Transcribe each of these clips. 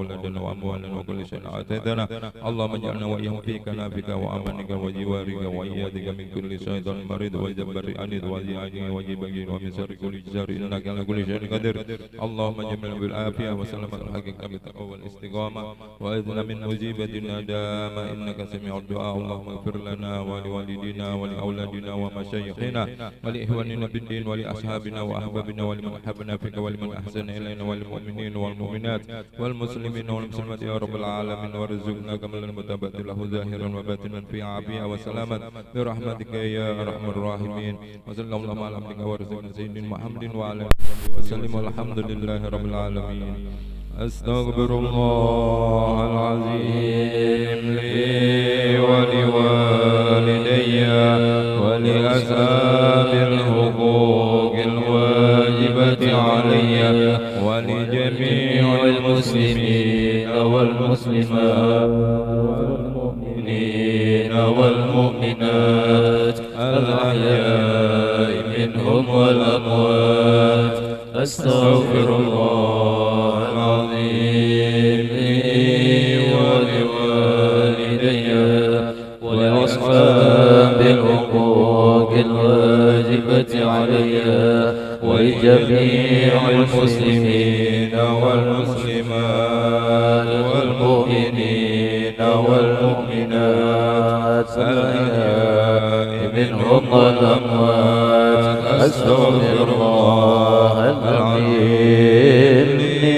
وأولادنا وأموالنا وكل شيء آتيتنا اللهم اجعلنا وإياهم في كنافك وأمنك وجوارك وإيادك من كل شيطان مريض وجبر عنيد وذي عين وجبين ومن شر كل جار إنك على كل شيء قدير اللهم جملنا بالعافية وسلامة الحقيقة بالتقوى والاستقامة وإذن من مجيبة الندام إنك سميع الدعاء اللهم اغفر لنا ولوالدينا ولأولادنا ومشايخنا ولإخواننا بالدين ولأصحابنا وأحبابنا ولمن أحبنا فيك ولمن أحسن إلينا والمؤمنين والمؤمنات والمسلمين والمسلمات يا رب العالمين وارزقنا كمال المتابعة له ظاهرا وباطنا في عافية وسلامة برحمتك يا أرحم الراحمين وصلى الله على عبدك ورسولك سيدنا محمد وعلى آله وسلم والحمد لله رب العالمين. أستغفر الله العظيم لي ولوالدي ولأصحاب الحقوق الواجبة علي ولجميع المسلمين والمسلمات والمؤمنين والمؤمنات الأحياء منهم والأموات. أستغفر الله العظيم لي ولوالدي ولأصحاب الحقوق الواجبة علي ولجميع المسلمين والمسلمات والمؤمنين والمؤمنات الأحياء منهم والأموات. أستغفر الله العظيم لي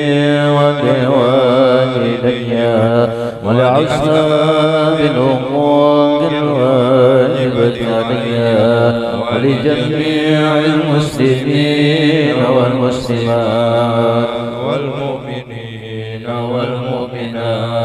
ولوالدي ولأصحاب الحقوق الواجبة علي ولجميع المسلمين والمسلمات والمؤمنين والمؤمنات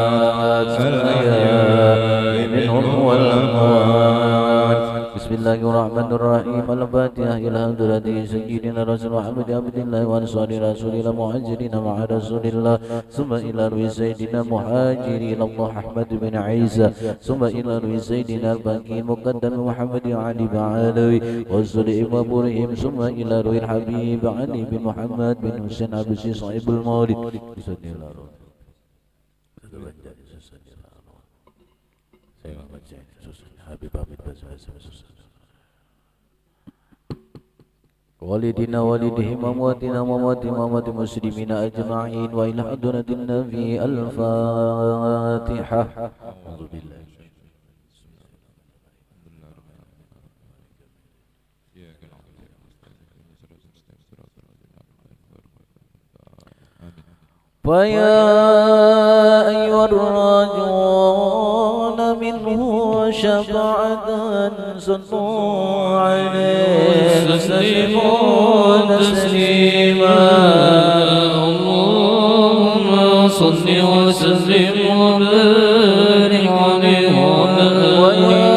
الأحياء منهم والأموات. بسم الله الرحمن الرحيم. الفاتحة إلى حضرة سيدنا رسول محمد عبد الله وأنصار رسول الله مهاجرين مع رسول الله ثم إلى روي سيدنا مهاجرين الله أحمد بن عيسى ثم إلى روي سيدنا الباقي المقدم محمد علي بن علوي وسليم وبرهم ثم إلى روي الحبيب علي بن محمد بن حسين عبسي صاحب المولد. والدنا والدهم أمواتنا وأموات أموات المسلمين أجمعين وإلى حضرة النبي. الفاتحة. أعوذ بالله. فيا أيها الراجون منه شفاعة صلوا عليه وسلموا تسليما. اللهم صل وسلم وبارك عليه ويا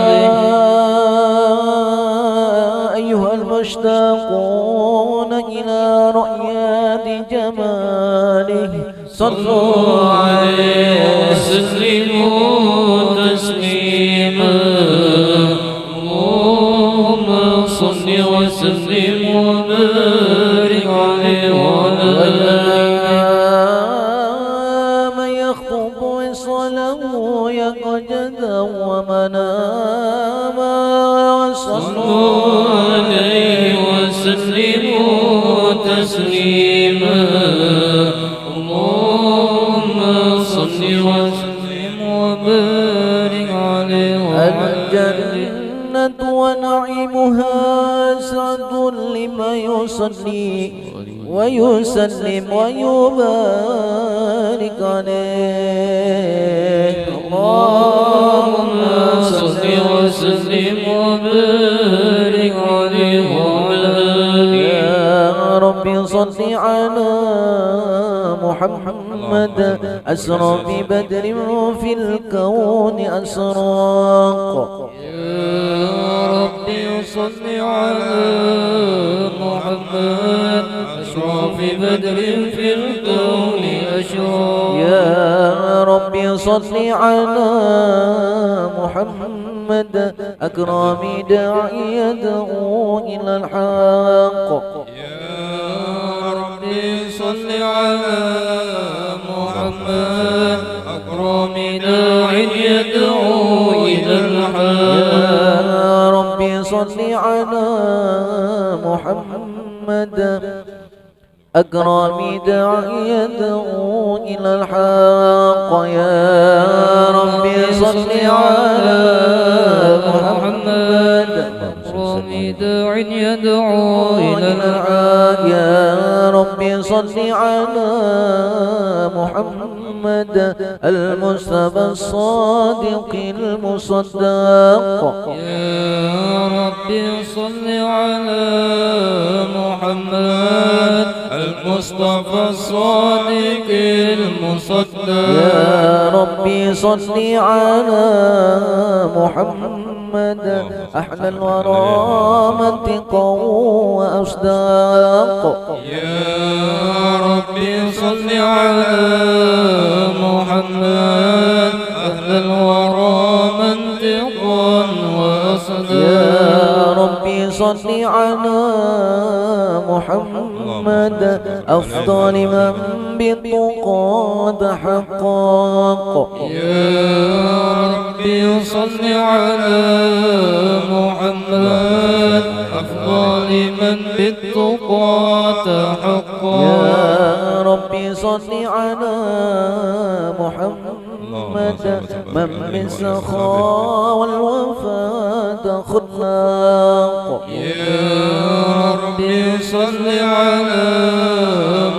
أيها المشتاقون إلى رؤيات جماله صلوا عليه وسلموا تسليما. اللهم صل وسلم وبارك عليه وعلى من يخطب وصله يقجدا ومناما. صلوا عليه وسلموا تسليما. وسلم وبارك عليه. الجنة ونعيمها سعد لمن يصلي ويسلم ويبارك عليه. اللهم صل وسلم وبارك عليه وعلى آله. يا رب صل على محمد أسرى ببدر في الكون أسراق. يا ربي صل على محمد أسرى ببدر في الكون أشراق. يا ربي صل على محمد أكرم داعي يدعو إلى الحق. يا ربي صل على محمد محمد أكرم داع يدعو إلى الحق. يا ربي صل على محمد أكرم داع يدعو إلى الحق. يا ربي صل على محمد أكرم داع يدعو إلى الحق. يا ربي صل على محمد المصطفى الصادق المصدق. يا ربي صل على محمد المصطفى الصادق المصدق. يا ربي صل على محمد أحلى الورى منطقا وأصداق. يا ربي صل على محمد أهل الورى منطقا وأصداق. يا ربي صل على محمد أفضل من بالطقى تحقق. يا ربي صل على محمد أفضل من بالتقى تحقق. يا ربي صل على محمد من بالسخاء والوفاء خلاق. يا ربي صل على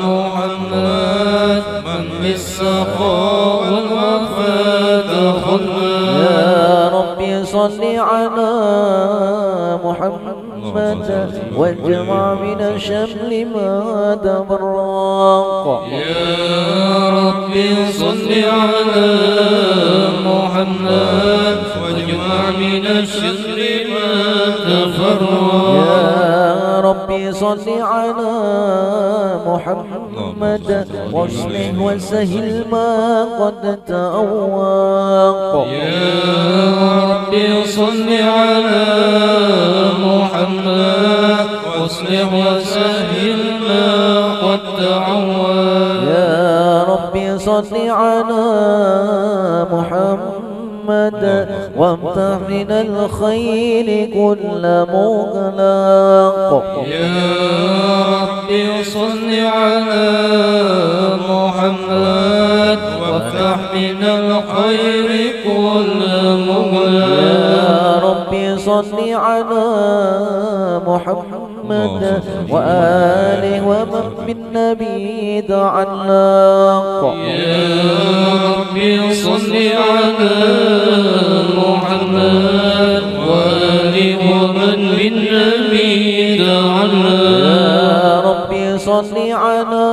محمد من بالسخاء والوفاء خلاق. يا ربي صل على محمد واجمع من الشمل ما تفرق. يا ربي صل على محمد واجمع من الشر ما تفرق. يا ربي صل على محمد واصلح وسهل ما قد تأوق. يا ربي صل على محمد واصلح وسهل ما قد تعوّد. يا ربي صل على محمد وامتح من الخير كل مغلاق. يا ربي صل على محمد وافتح من الخير كل مغلاق. يا ربي صل على محمد وآله ومن بالنبي تعلق. يا ربي صل على محمد وآله ومن بالنبي تعلق. يا ربي صل على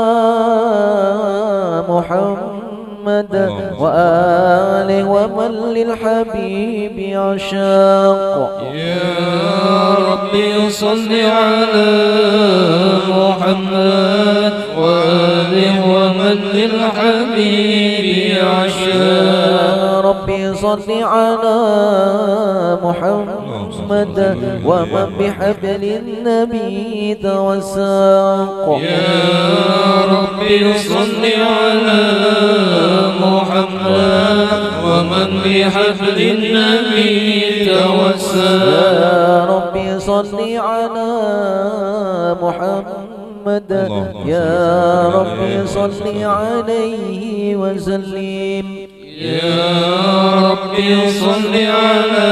محمد وآله ومن للحبيب عشاق. يا ربي صل على محمد وآله ومن للحبيب عشاق. يا ربي صل على محمد ومن بحبل النبي توساق. يا ربي صل على محمد ومن بحبل النبي توسل. يا ربي صل على محمد يا ربي صل عليه وسلم. يا ربي صل على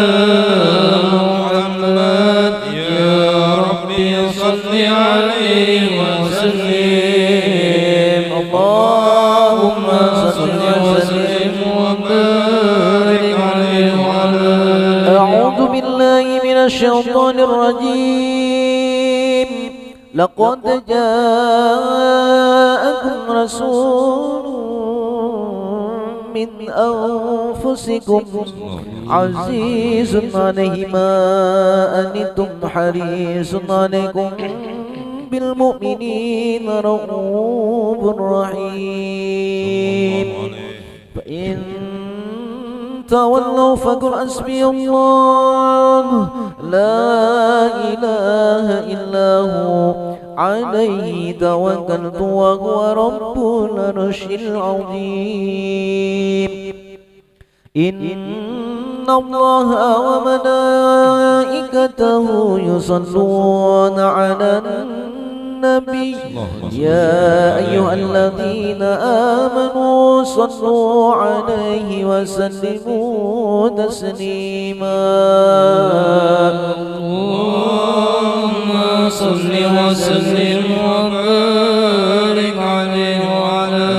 محمد يا ربي صل عليه وسلم. اللهم صل وسلم وبارك عليه وعلى آله. أعوذ بالله من الشيطان الرجيم. لقد جاءكم رسول من أنفسكم عزيز عليه ما أنتم حريص عليكم بالمؤمنين رؤوف رحيم. فإن تولوا فقل حسبي الله لا إله إلا هو عليه توكلت وهو رب العرش العظيم إن الله وملائكته يصلون على النبي يا أيها الذين آمنوا صلوا عليه وسلموا تسليما اللهم صل وسلم وبارك عليه وعلى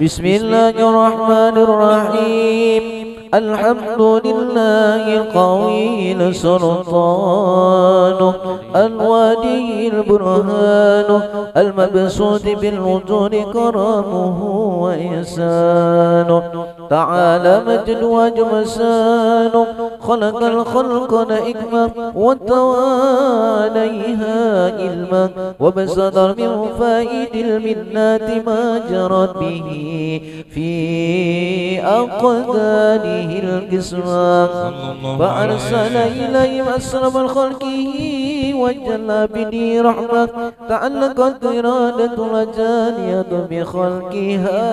بسم الله الرحمن الرحيم الحمد لله القوي السلطان الوادي البرهان المبسوط بالوجود كرمه وإحسانه تعالى مجد وجمسان خلق الخلق نئكما وتواليها علما وبصدر من فائد المنات ما جرت به في أقداره القسمة فأرسل إليهم أسرب الخلق وجل به رحمة تعلقت إرادة الأجانية بخلقها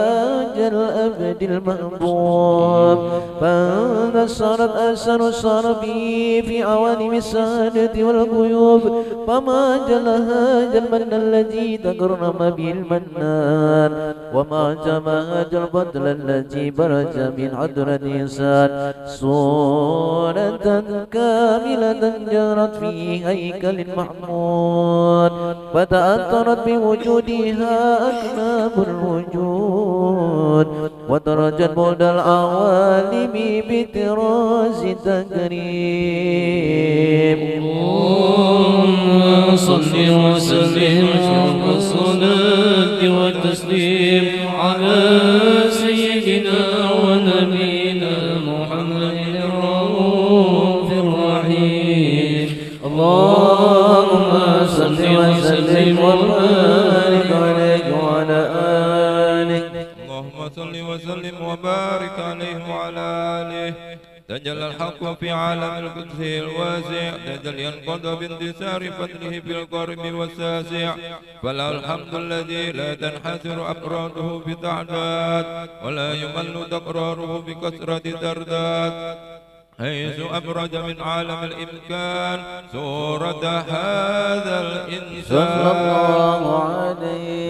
جل أبد المحبوب فانتصرت أسر الصار به في عوالم السادة والغيوب فما جلها جل الذي تكرم به المنان وما جمع البدل الذي برج من حضرة إنسان صورة كاملة جرت في هيكل محمود فتأثرت بوجودها أكناب الوجود ودرجت بعد العوالم بطراز تكريم اللهم صل وسلم والصلاة والتسليم على سيدنا ونبينا محمد الرؤوف الرحيم اللهم صل وسلم وبارك عليه وعلى آله اللهم صل وسلم وبارك عليه وعلى آله تجلى الحق في عالم القدس الواسع تجلى ينقض بانتصار فضله في القرب والساسع فله الحمد الذي لا تنحسر أفراده بتعداد ولا يمل تقراره بكثرة ترداد حيث أبرز من عالم الإمكان صورة هذا الإنسان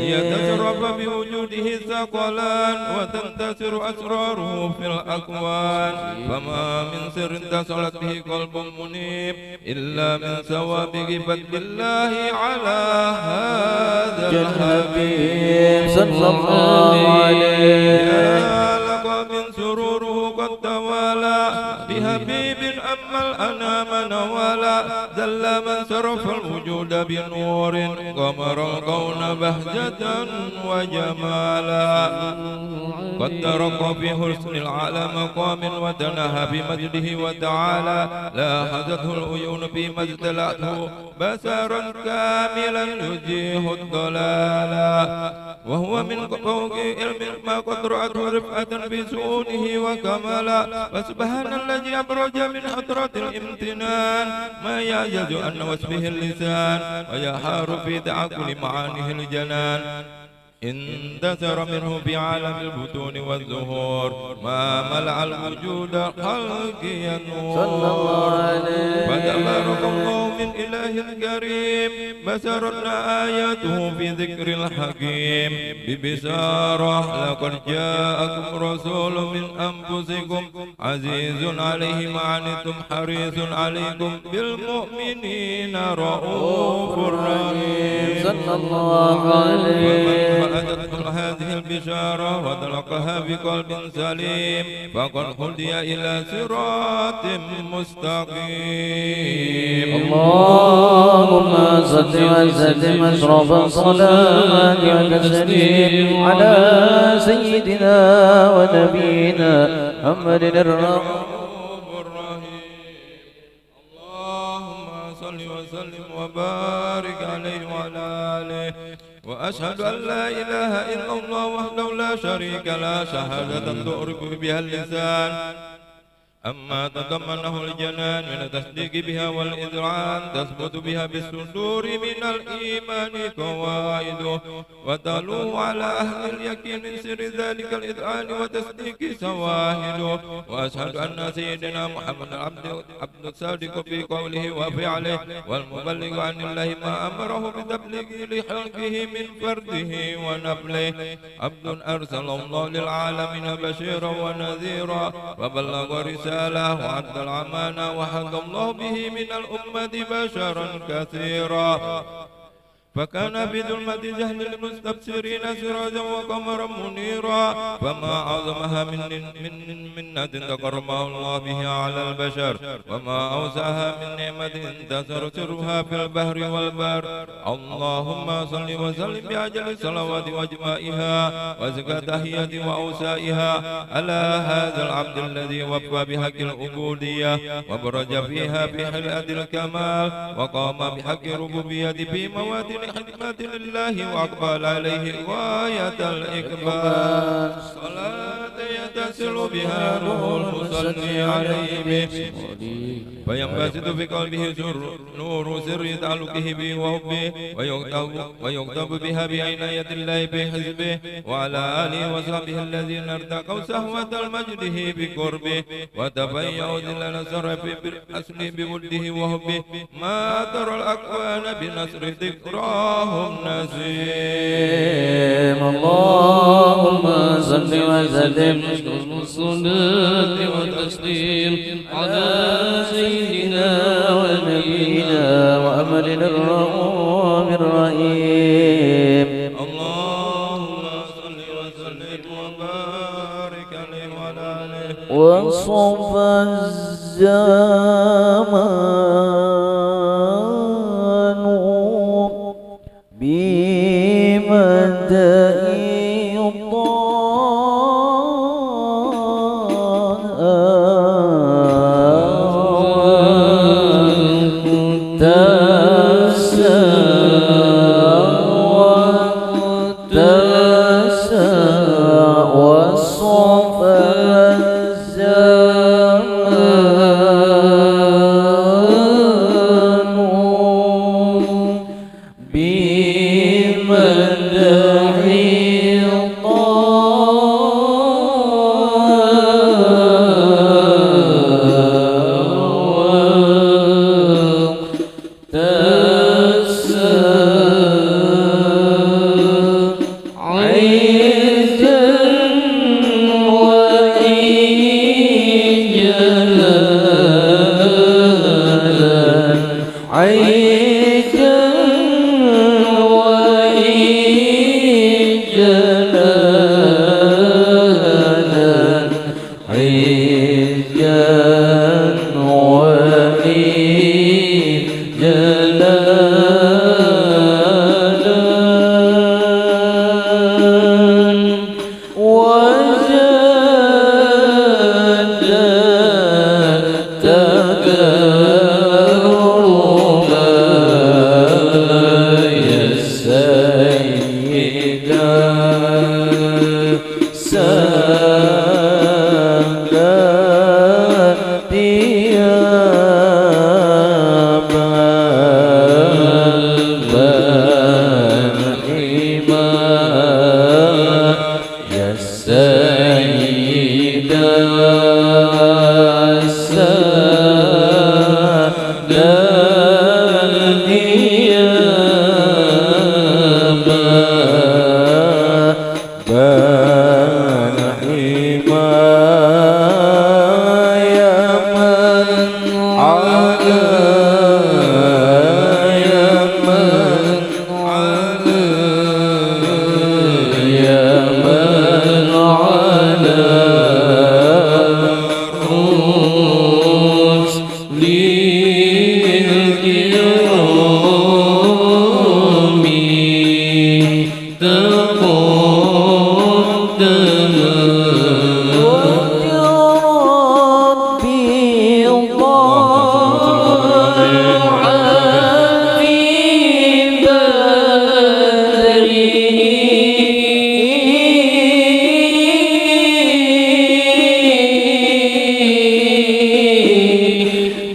ليتشرف بوجوده الثقلان وتنتشر أسراره في الأكوان فما من سر اتصلت به قلب منيب إلا من سوابق فضل الله على هذا الحبيب صلى الله عليه لك من سروره قد توالى بحبيب أما الأنام نوالا ذل من صرف الوجود بنور قمر الكون بهجة وجمالا قد ترق في حسن العالم مقام وتنهى بمجده وتعالى لاحظته العيون فيما ازدلته بصرا كاملا يزيح الضلالا وهو من فوق علم ما قد رأته رفعة بسؤونه وكمالا فسبحان الذي أبرج من حضرة الامتنان ما يعجز عن وصفه اللسان ويحار في تعقل معانيه الجنان اندثر منه في عالم البطون والزهور ما ملأ الوجود خلقيا نور فتبارك الله من إله كريم بشرتنا آياته في ذكر الحكيم ببشارة لقد جاءكم رسول من أنفسكم عزيز عليه ما عنتم حريص عليكم بالمؤمنين رؤوف رحيم صلى الله عليه فأتته هذه البشارة وتلقها بقلب سليم فقد هدي إلى صراط مستقيم اللهم صل وسلم أشرف الصلاة والتسليم على سيدنا ونبينا محمد الرؤوف الرحيم اللهم صل وسلم وبارك عليه وعلى آله وأشهد أن لا إله إلا الله وحده لا شريك له شهادة تعرف بها اللسان أما تضمنه الجنان من التصديق بها والإذعان تثبت بها بالصدور من الإيمان قواعده وتلو على أهل اليقين من سر ذلك الإذعان وتصديق شواهده وأشهد أن سيدنا محمد عبد الصادق في قوله وفعله والمبلغ عن الله ما أمره بتبليغه لخلقه من فرده ونفله عبد أرسل الله للعالمين بشيرا ونذيرا وبلغ رسالة وعد الأمانة وحد الله به من الأمة بشرا كثيرا فكان في ظلمة جهل المستبصرين سراجا وقمرا منيرا فما أعظمها من منة تكرمه الله بها على البشر وما أوسعها من نعمة تسرسرها في البحر والبر. اللهم صل وسلم بأجل الصلوات وأجمائها وزكاة تحية وأوسائها على هذا العبد الذي وفى بحق العبودية وبرج فيها بحلقة الكمال وقام بحق الربوبية في مواد خدمة لله وأقبل عليه غاية الإقبال. صلاة يتصل بها روح المصلي عليه فينبسط في قلبه نور سر تعلقه به وحبه ويكتب بها بعناية الله بحزبه وعلى آله وصحبه الذين ارتقوا سهوة المجده بقربه وتفيأوا ذل نصر بالأصل بولده وحبه ما ترى الأكوان بنصر ذكراهم نسيم. اللهم صل وسلم الصلاة والتسليم على سيدنا ونبينا وأملنا الرؤوف الرحيم. اللهم صل وسلم وبارك عليه وعلى آله وصف الزمان بمدى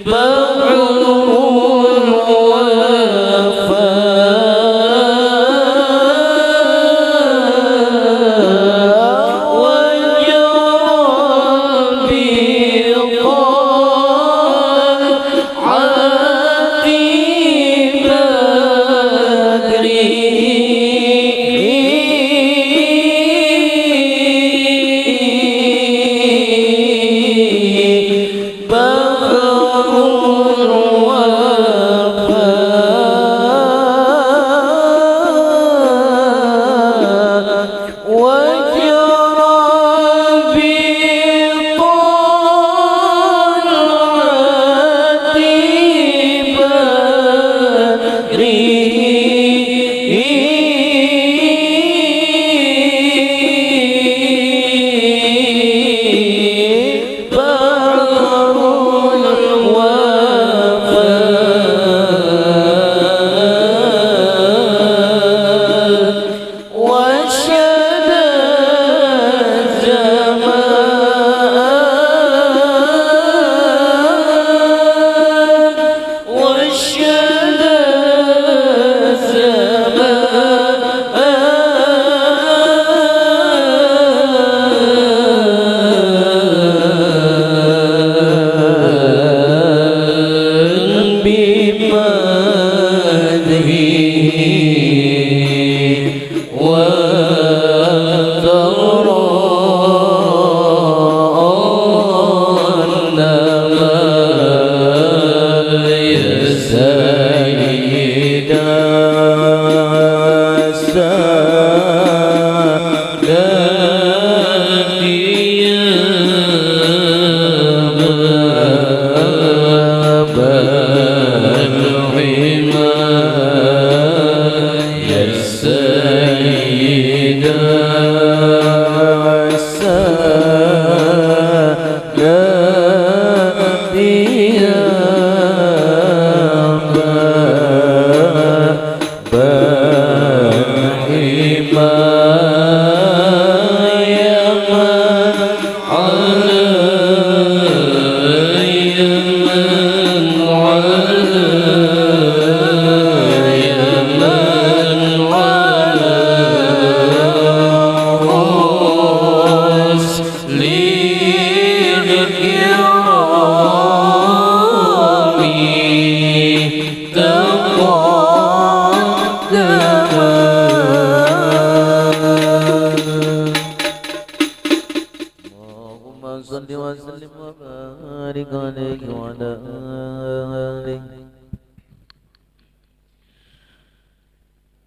فاعلوا الحماية السيدة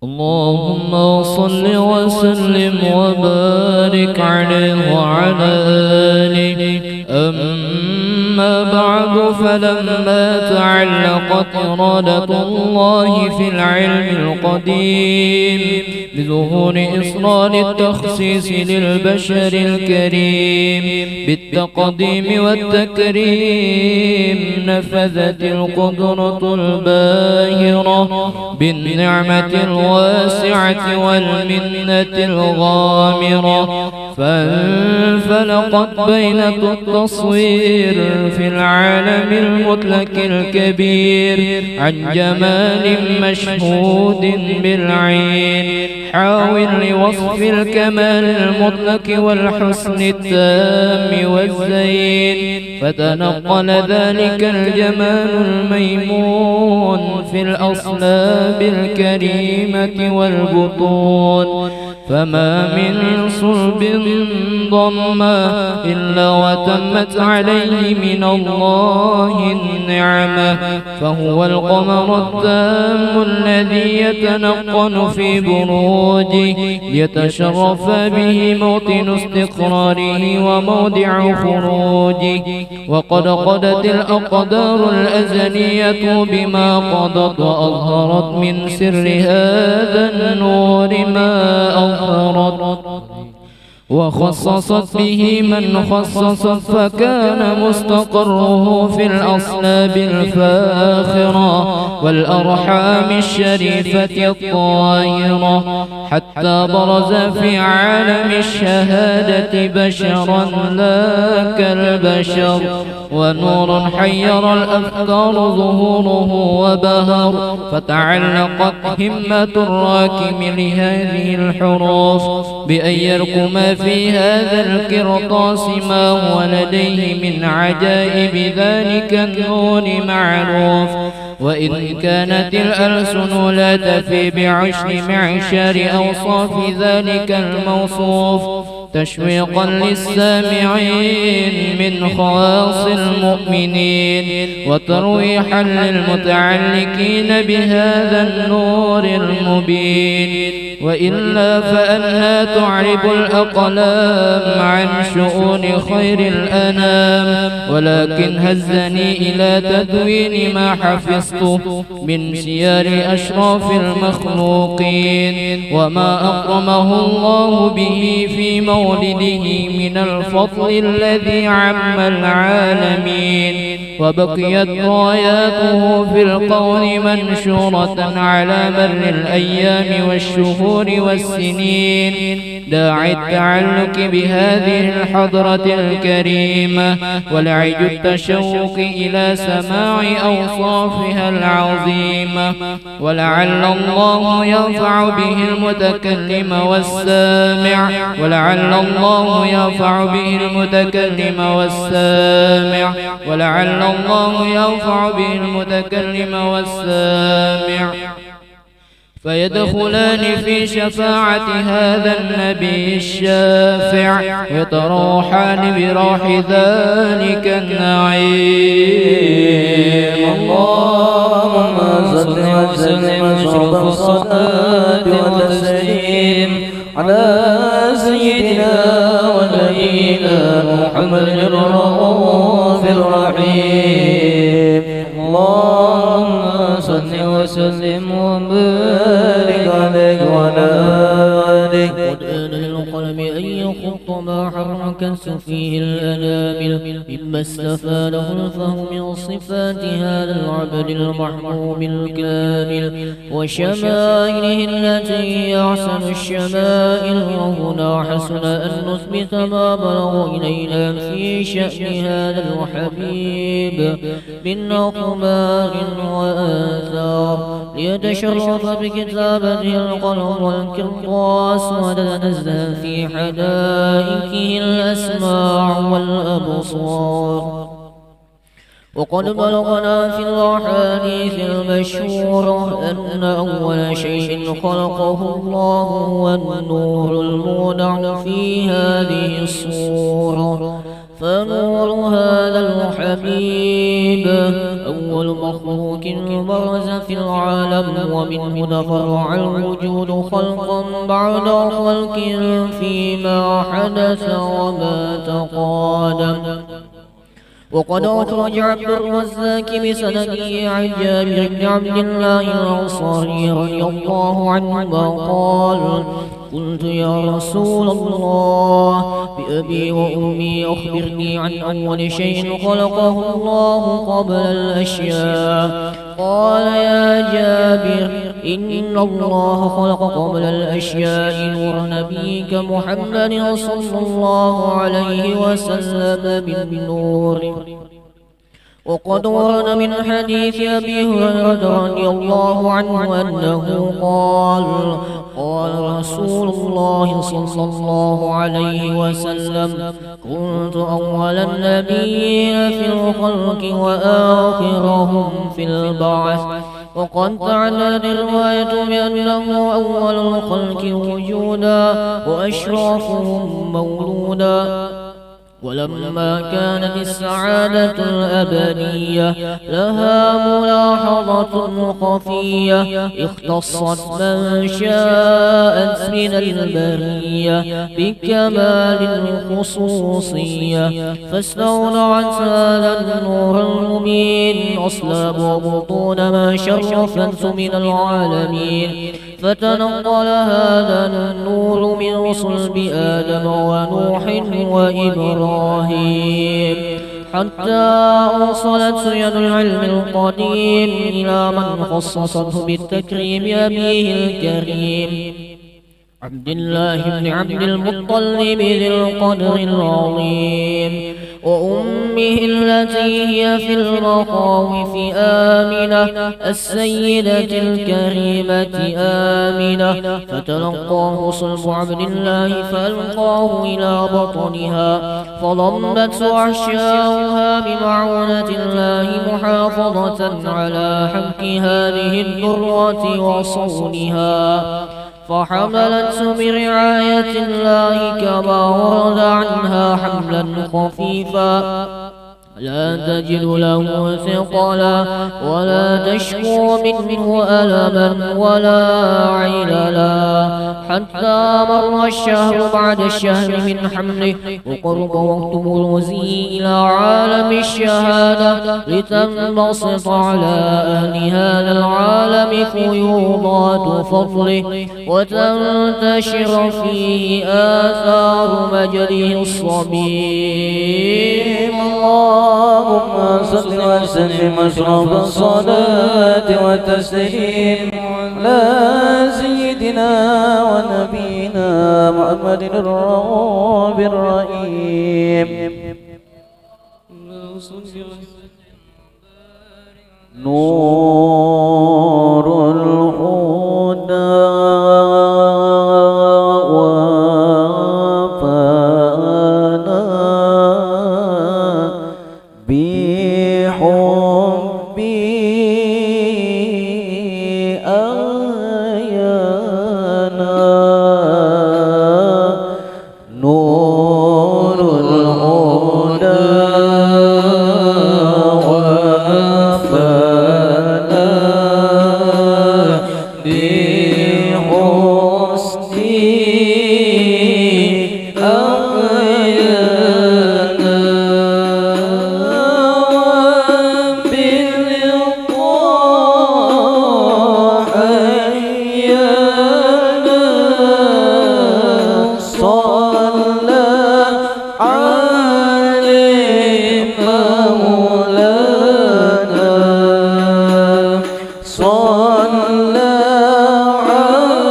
اللهم صل وسلم وبارك عليه وعلى آله. أما بعد، فلما تعلقت إرادة الله في العلم القديم بظهور إصرار التخصيص للبشر الكريم بالتقديم والتكريم، نفذت القدرة الباهرة بالنعمة الواسعة والمنة الغامرة، فانفلقت بينة التصوير في العالم المطلق الكبير عن جمال مشهود بالعين حاول لوصف الكمال المطلق والحسن التام والزين، فتنقل ذلك الجمال الميمون في الأصلاب الكريمة والبطون، فما من صلب ضمّا إلا وتمت عليه من الله النعمة، فهو القمر التام الذي يتنقل في بروجه ليتشرف به موطن استقراره وموضع خروجه. وقد قضت الأقدار الأزلية بما قضت، وأظهرت من سر هذا النور ما أظهرت، وخصصت به من خصصت، فكان مستقره في الأصلاب الفاخرة والأرحام الشريفة الطاهرة، حتى برز في عالم الشهادة بشرا لا كالبشر، ونور حير الأفكار ظهوره وبهر، فتعلقت همة الراكم لهذه الحروف بأن يركم في هذا القرطاس ما هو لديه من عجائب ذلك النور معروف. وإن كانت الألسن لا تفي بعشر معشار أوصاف ذلك الموصوف تشويقا للسامعين من خواص المؤمنين، وترويحا للمتعلقين بهذا النور المبين، وإلا فأنها تعرب الأقلام عن شؤون خير الأنام. ولكن هزني إلى تدوين ما حفظته من سير أشراف المخلوقين، وما أكرمه الله به في مولده من الفضل الذي عم العالمين، وبقيت راياته في القول منشورة على مر الأيام والشهور والسنين، داعي التعلق بهذه الحضرة الكريمة ولعج التشوق إلى سماع أوصافها العظيمة. ولعل الله ينفع به المتكلم والسامع، ولعل الله ينفع به المتكلم والسامع، ولعل الله ينفع به المتكلم والسامع، فيدخلان في شفاعة هذا النبي الشافع، يتروحان براح ذلك النعيم. اللهم صل وسلم أشرف الصلاة والتسليم على سيدنا ونبينا محمد الرؤوف الرحيم. اللهم صل وسلم وبارك عليك وعلى آلك. قد آن للقلم أن يخط ما حركت فيه الأنامل مما استفاده الفهم من صفات هذا العبد المحموم الكامل وشمائله التي هي أحسن الشمائل. وهنا حسن أن نثبت ما بلغ إلينا في شأن هذا الحبيب من أخبار وآثار ليتشرف بكتابته القلم والكرطاس وتتنزه في حدائقه الأسماع والأبصار. وقد بلغنا في الأحاديث المشهورة أن أول شيء خلقه الله هو النور المودع في هذه الصورة. فنور هذا الحبيب أول مخلوق برز في العالم ومنه تفرع الوجود خلقا بعد خلق فيما حدث وما تقادم. وقد أخرج عبد الرزاق بسنده عن جابر بن عبد الله الأنصاري رضي الله عنهما قال: قلت يا رسول الله بأبي وأمي أخبرني عن أول شيء خلقه الله قبل الأشياء. قال: يا جابر إن الله خلق قبل الأشياء نور نبيك محمد صلى الله عليه وسلم بالنور. وقد ورد من حديث أبي هريرة رضي الله عنه أنه قال: قال رسول الله صلى الله عليه وسلم: كنت أول النبيين في الخلق وآخرهم في البعث. وقد تعددت الرواية بأنه أول الخلق وجودا وأشرفهم مولودا. ولما كانت السعادة الأبدية لها ملاحظة خفية اختصت من شاءت من البرية بكمال الخصوصية فاستودعت هذا النور المبين أصلاب وبطون ما شرفت من العالمين. فتنقل هذا النور من صلب آدم ونوح وإبراهيم حتى وصلت يد العلم القديم إلى من خصصته بالتكريم أبيه الكريم عبد الله بن عبد المطلب ذي القدر العظيم وأمه التي هي في المخاوف آمنة السيدة الكريمة آمنة. فتلقاه صلب عبد الله فألقاه إلى بطنها فضمته أحشاؤها بمعونة الله محافظة على حمك هذه الذرة وصونها. فحملته برعاية الله كما ورد عنها حملا خفيفا لا تجد له ثقلا ولا تشكو منه ألما ولا عللا حتى مر الشهر بعد الشهر من حمله وقرب وقت بروزه إلى عالم الشهادة لتنبسط على أهل هذا العالم فيوضات فضله وتنتشر فيه آثار مجده الصميم. اللهم صل وسلم أشرف الصلاة والتسليم على سيدنا ونبينا محمد الرؤوف الرحيم. نور الهدى وفانا صلى عليه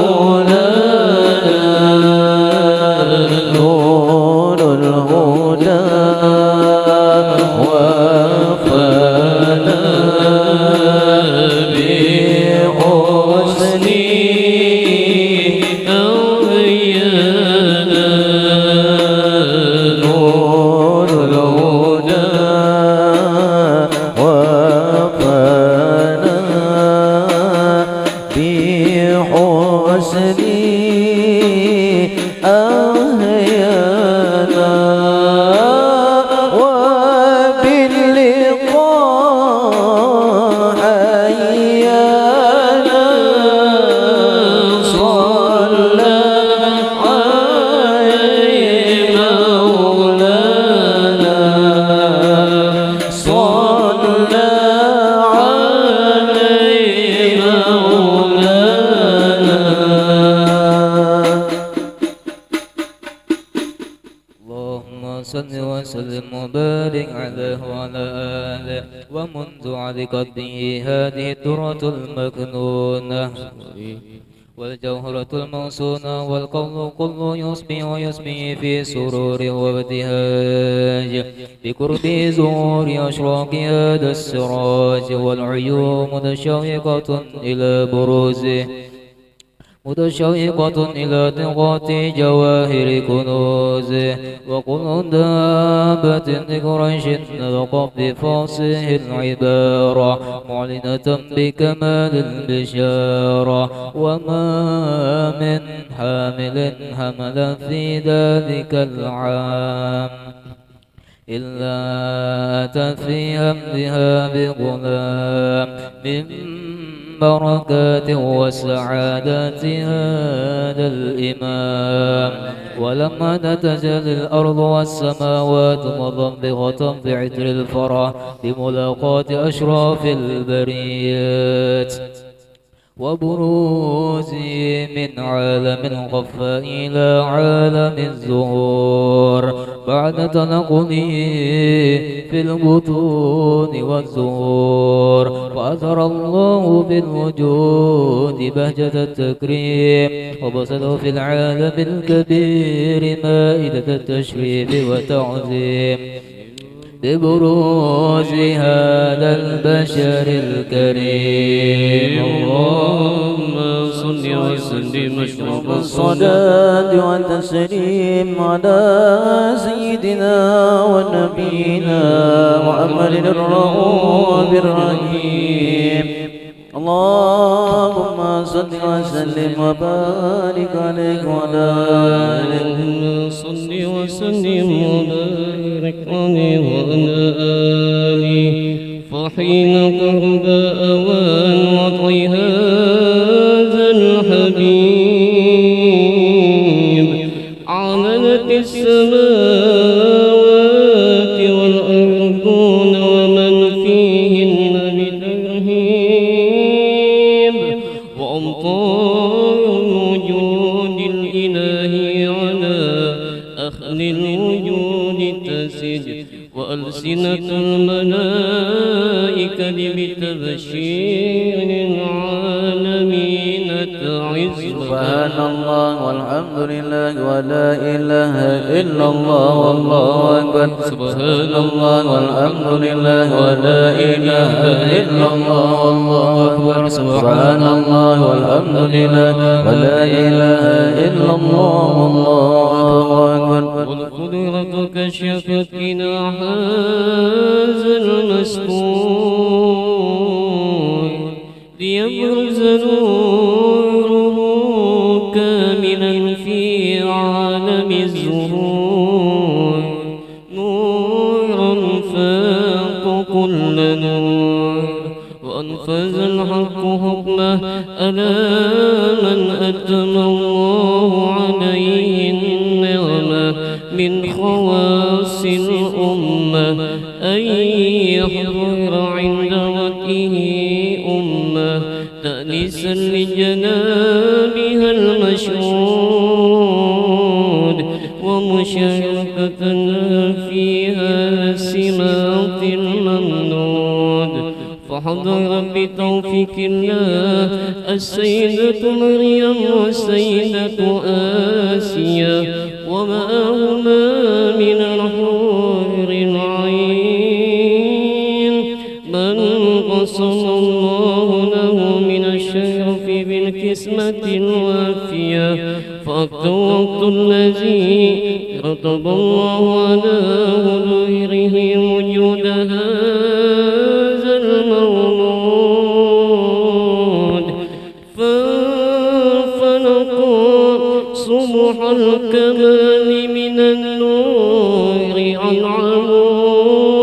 مولانا الهدى وفانا وسلم وبارك عليه وعلى آله ومنذ علقت به هذه الترة المكنونة والجوهرة الموصونة والقول كل يسمي في سرور وابتهاج بقرب ظهور أشراق هذا السراج والعيون متشوقة إلى بروزه متشوقة إلى نقاط جواهر كنوزه وكل دابة لقريش نطقت بفصيح العبارة معلنة بكمال البشارة وما من حامل حمل في ذلك العام إلا أتى في همدها بغلام من بركات وسعادات هذا الإمام ولما تتجلى الأرض والسماوات مضبغة بعطر الفرح بملاقاة أشراف البريات وبروزي من عالم الخفاء إلى عالم الظهور بعد تنقله في البطون والزهور فأثر الله بالوجود بهجة التكريم وبسط في العالم الكبير مائدة التشريف والتعظيم ببروز هذا البشر الكريم اللهم صل وسلم أشرف الصلاة والتسليم على سيدنا ونبينا محمد الرؤوف الرحيم اللهم صل وسلم وبارك عليه وعلى آله اللهم صل وسلم وبارك عليه وعلى آله فحين قرب أوان وطي هذا الحبيب علنت السماوات والأرضون ومن فيهن بترهيب وأمطار الوجود الإلهي على أهل الوجود تسج وألسنة الملائكة بتبشير العالمين تعز سبحان الله والحمد لله ولا إله إلا الله والله أكبر سبحان الله والحمد لله ولا إله إلا الله والله أكبر سبحان الله والحمد لله ولا إله إلا الله والله أكبر والقدرة كشفت جناح هذا المسكون ليبرز نوره كاملا في عالم الزهور نورا فاق كل نور وأنفذ الحق حكمه ألا من أتم الله عليه النعمة من خواص الأمة أن يحضر عند وجهه أمة تأنيسا لجنابها المشهود ومشاركة فيها سمات الممنود فحضر بتوفيق الله السيدة مريم والسيدة آسيا ومعهما من الحور العين من قسم الله له من الشرف بالكسمة الوافية فأكثر وقت الذي رتب الله على ظهره وجود هذا المولود فانفلقوا صبح الكمال من النور عن عمود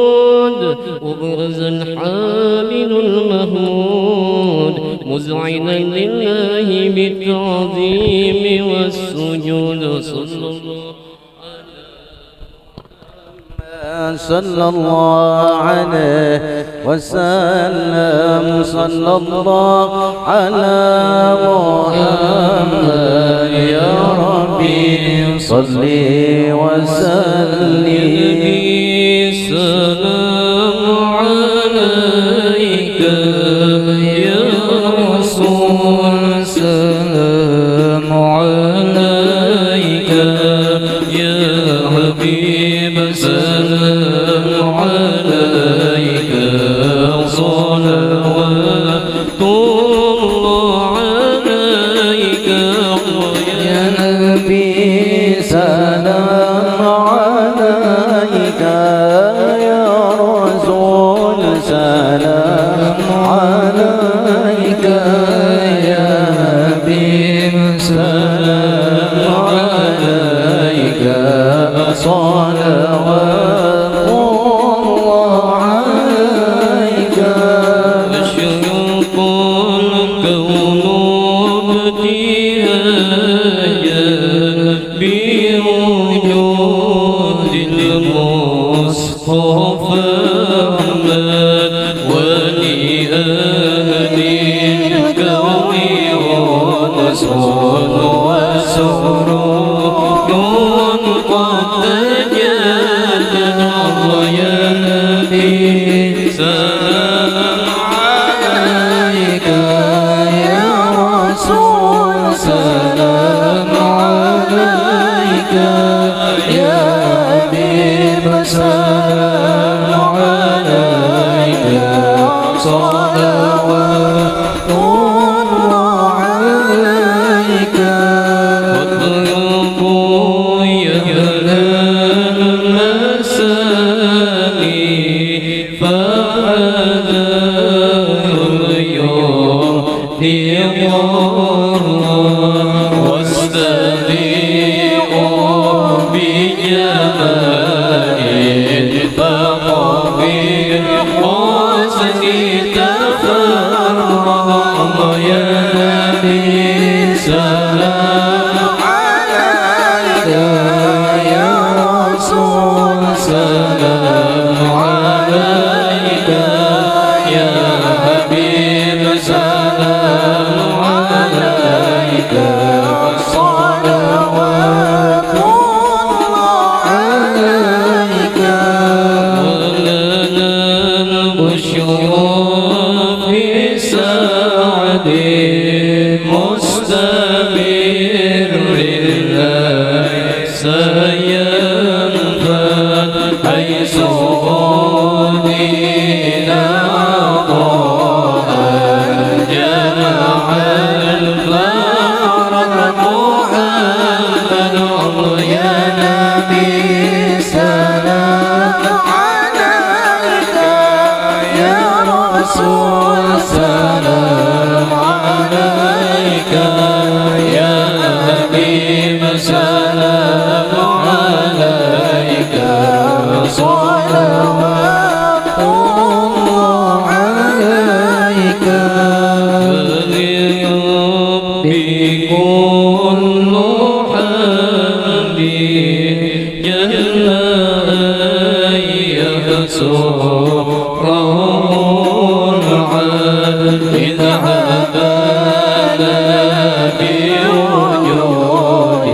وبرز الحامل المهمود مذعنا لله بالتعظيم والسجود صلى الله عليه وسلم صلى الله على محمد يا ربي صل وسلم سلام عليك يا حبيب سلام عليك صلوات الله عليك أشرق الكون ابتهاجا بوجود المصطفى أحمد ولأهل الكون ونصر وسرور قد تجدد يا نبي سلام عليك يا رسول سلام عليك يا حبيب سلام عليك صلوات الله عليك واطلبوا يا أهل المساني فهذا اليوم نور واستبيعوا بجمال فقبل حسن تفرغ يا نبي سلام عليك يا رسول سلام عليك يا حبيب سلام عليك صلوات الله عليك ولنا البشرى في سعد مستمر ليس ينفد حيث أودينا جمع الفقر محمد يا نبي سلام عليك يا رسول سلام عليك يا حبيب سلام عليك صلوات الله عليك بكل حمد جل أن يسر العالم إذا عبانا بوجود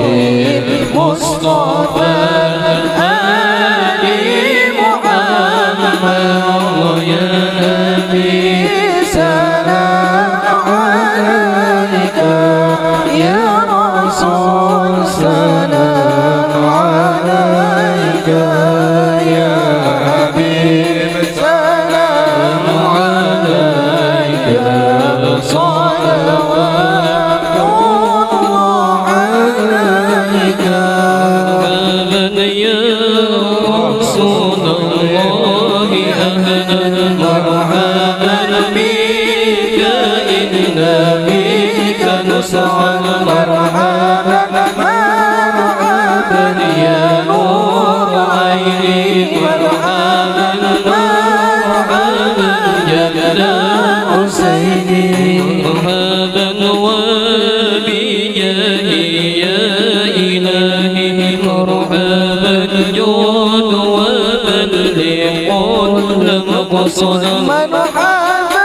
المصطفى الهادي محمد يا نبي سلام عليك يا رسول سلام عليك يا حبيب سلام عليك صلوات الله عليك مرحبا يا رسول الله أهلا مرحبا بك إنا بك نسعد مرحبا مرحبا يا نور عيني مرحبا مرحبا جلال سيدي مرحبا وبجاهي يا إلهي مرحبا جود وبلغ لم قصد مرحبا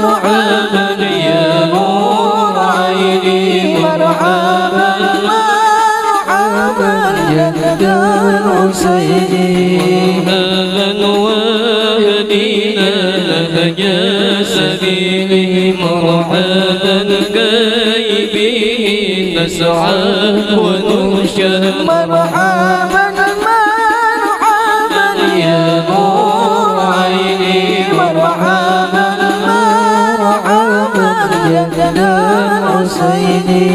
مرحبا يا نور عيني مرحبا مرحبا جلال سيدي مرحبا وهدينا نهج سبيله مرحبا كي به نسعى ونرشد مرحبا مرحبا يا نور عيني مرحبا مرحبا جلال سيدي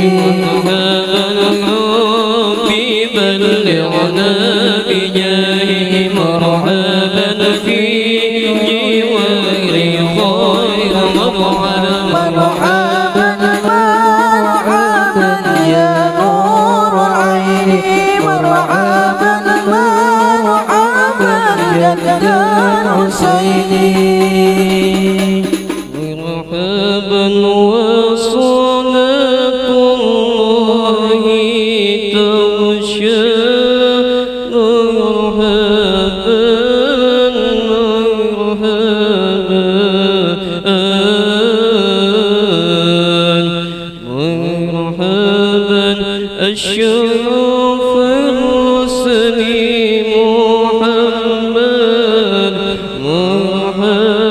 بلغنا بجاهه مرحبا في جوار مرحبا وصلاة الله تغشى مرحبا مرحبا الشرف الرسل محمد مرحبا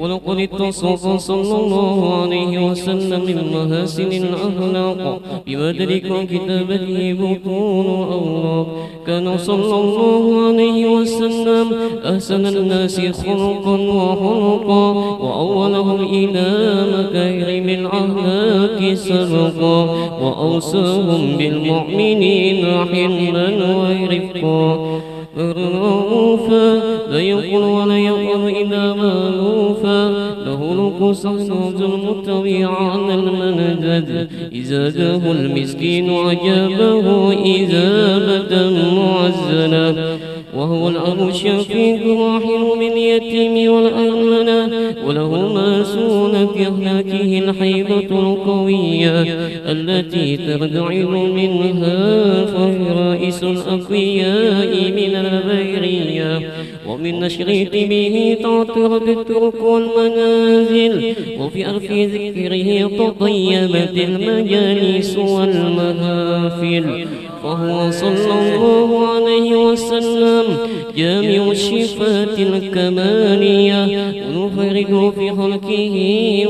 ولقد اتصف صلى الله عليه وسلم من محاسن الأخلاق بمدرك كتابته بطون أوراق. كان صلى الله عليه وسلم أحسن الناس خلقا وخلقا وأولهم إلى مكارم الأخلاق سبقا وأوصاهم بالمؤمنين حلما ورفقا. رؤوفا لا يقول ولا يقول إلا مألوفا له القصص المطوي على المنجد إذا جاه المسكين عجبه إجابة معزنا. وهو الأب الشفيق الراحم باليتيم والأرملة وله ماسون كأخلاقه الحيبة القوية التي ترتعد منها فرائس الأقوياء من البرية. ومن نشر به تعطرت الطرق والمنازل وفي أرف ذكره تطيبت المجالس والمهافل. فهو صلى الله عليه وسلم جامع الشفات الكمالية ونفرد في خلقه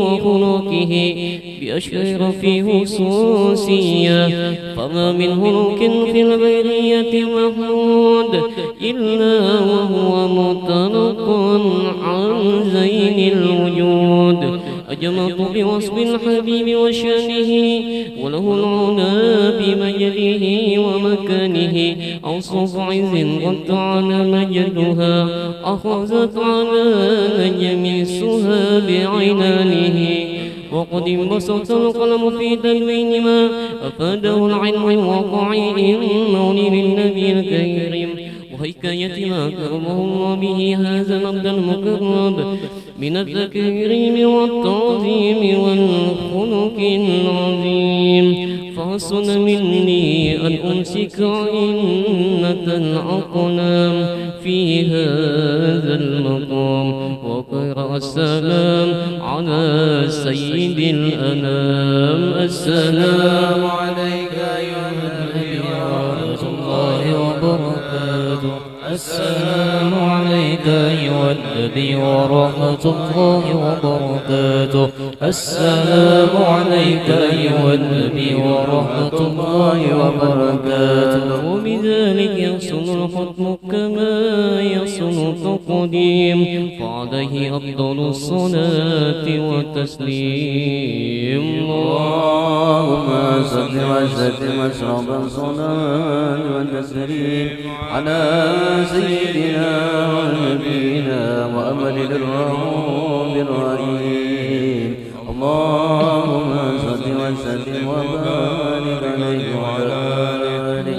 وخلقه بأشهر في خصوصية. فما من خلق في البرية محمود إلا وهو مطلق عن زين الوجود. أجمعت بوصف الحبيب وشانه وله العلا بمجده ومكانه. أوصف عز قد على مجدها أخذت على نجم السها بعنانه. وقد انبسط القلم في تدوين ما أفاده العلم الواقعي مولد النبي الكريم وحكاية ما كرمه الله به هذا العبد المقرب من التكريم والتعظيم والخلق العظيم. فحسن مني أن أمسك عنة الأقلام في هذا المقام وقرأ السلام على سيد الأنام. السلام عليك أيها النبي ورحمة الله وبركاته. السلام عليك أيها النبي ورحمة الله وبركاته. السلام عليك أيها النبي ورحمة الله وبركاته. وبذلك يحسن الختم كما يحسن التقديم فعليه أفضل الصلاة والتسليم. اللهم صل وسلم واشرب الصلاة والتسليم على سيدنا ونبينا وأمل الرحوم الرحيم. اللهم صل وسلم وبارك عليه وعلى آله.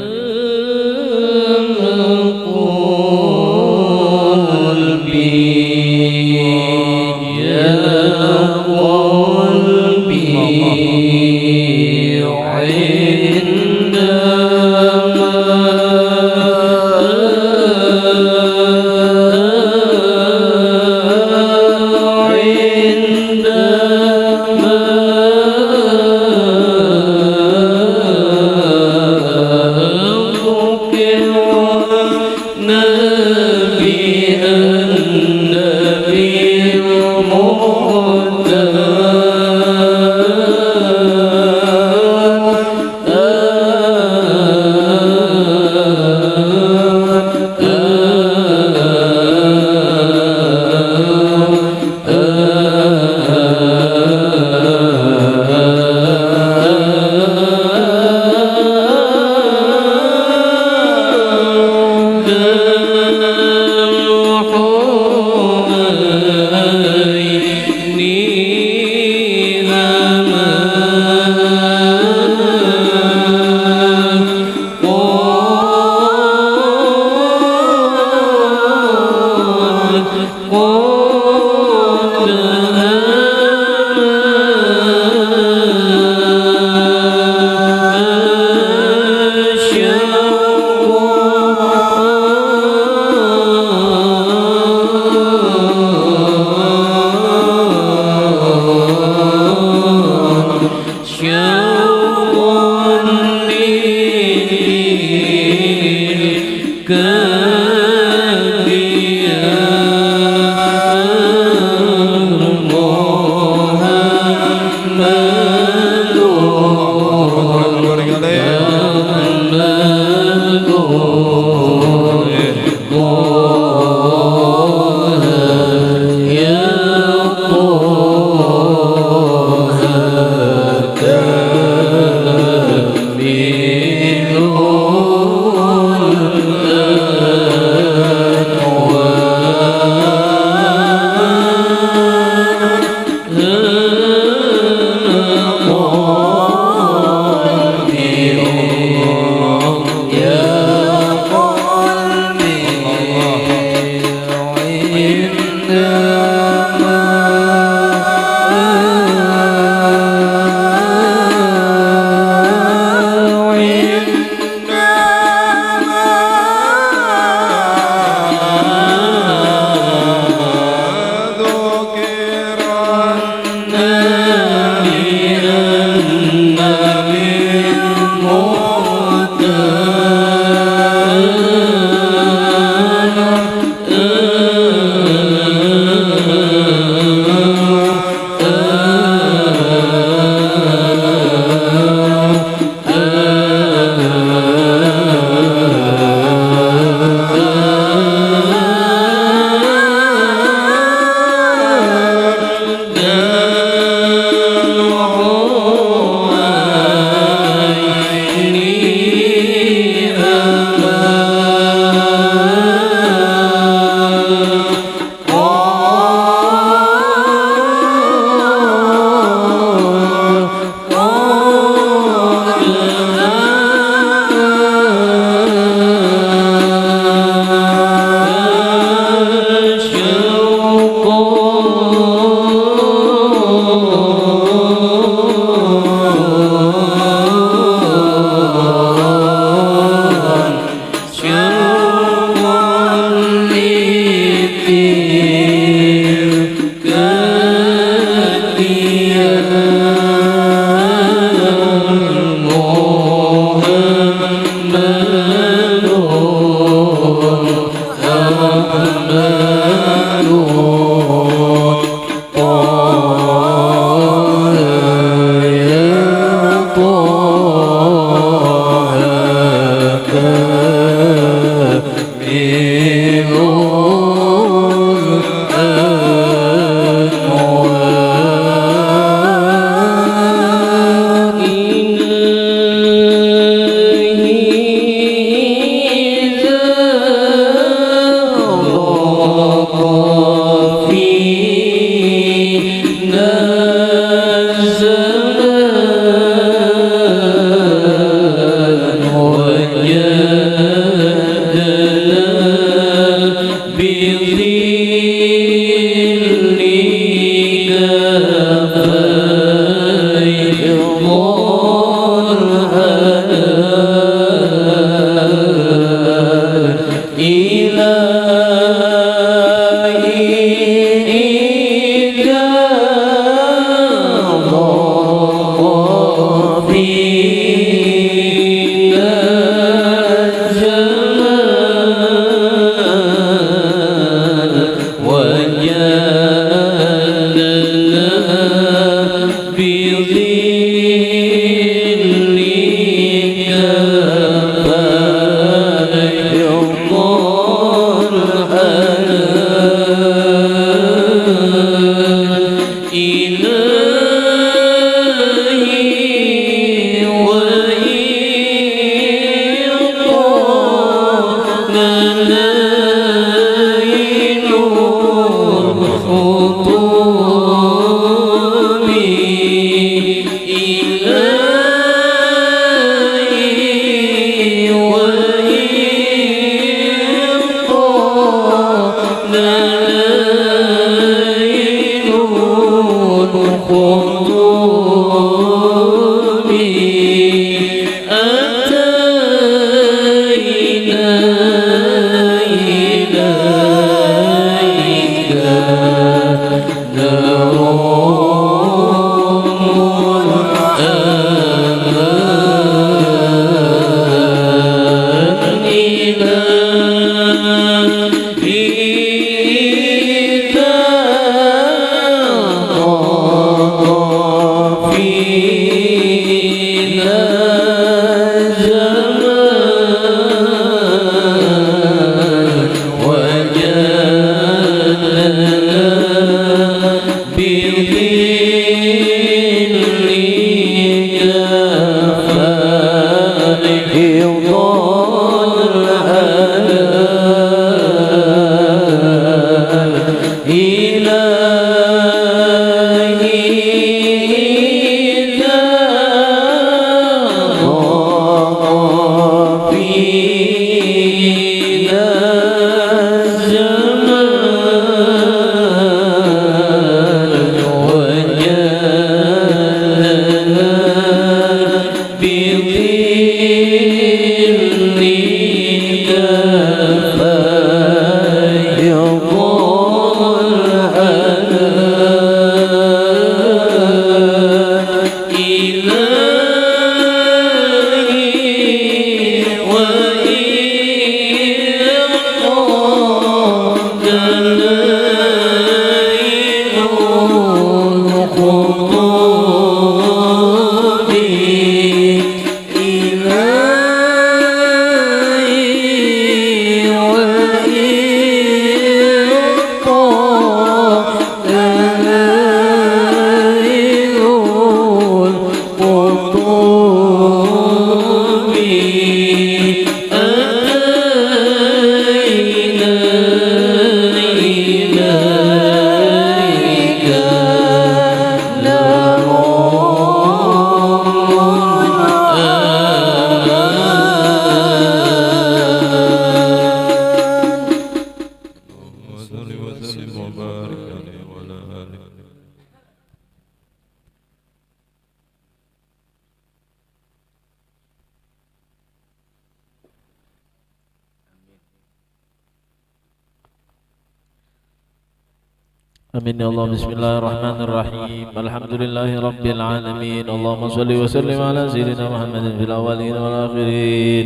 آمين يا الله. بسم الله الرحمن الرحيم. الحمد لله رب العالمين. اللهم صل وسلم على سيدنا محمد في الأولين والآخرين.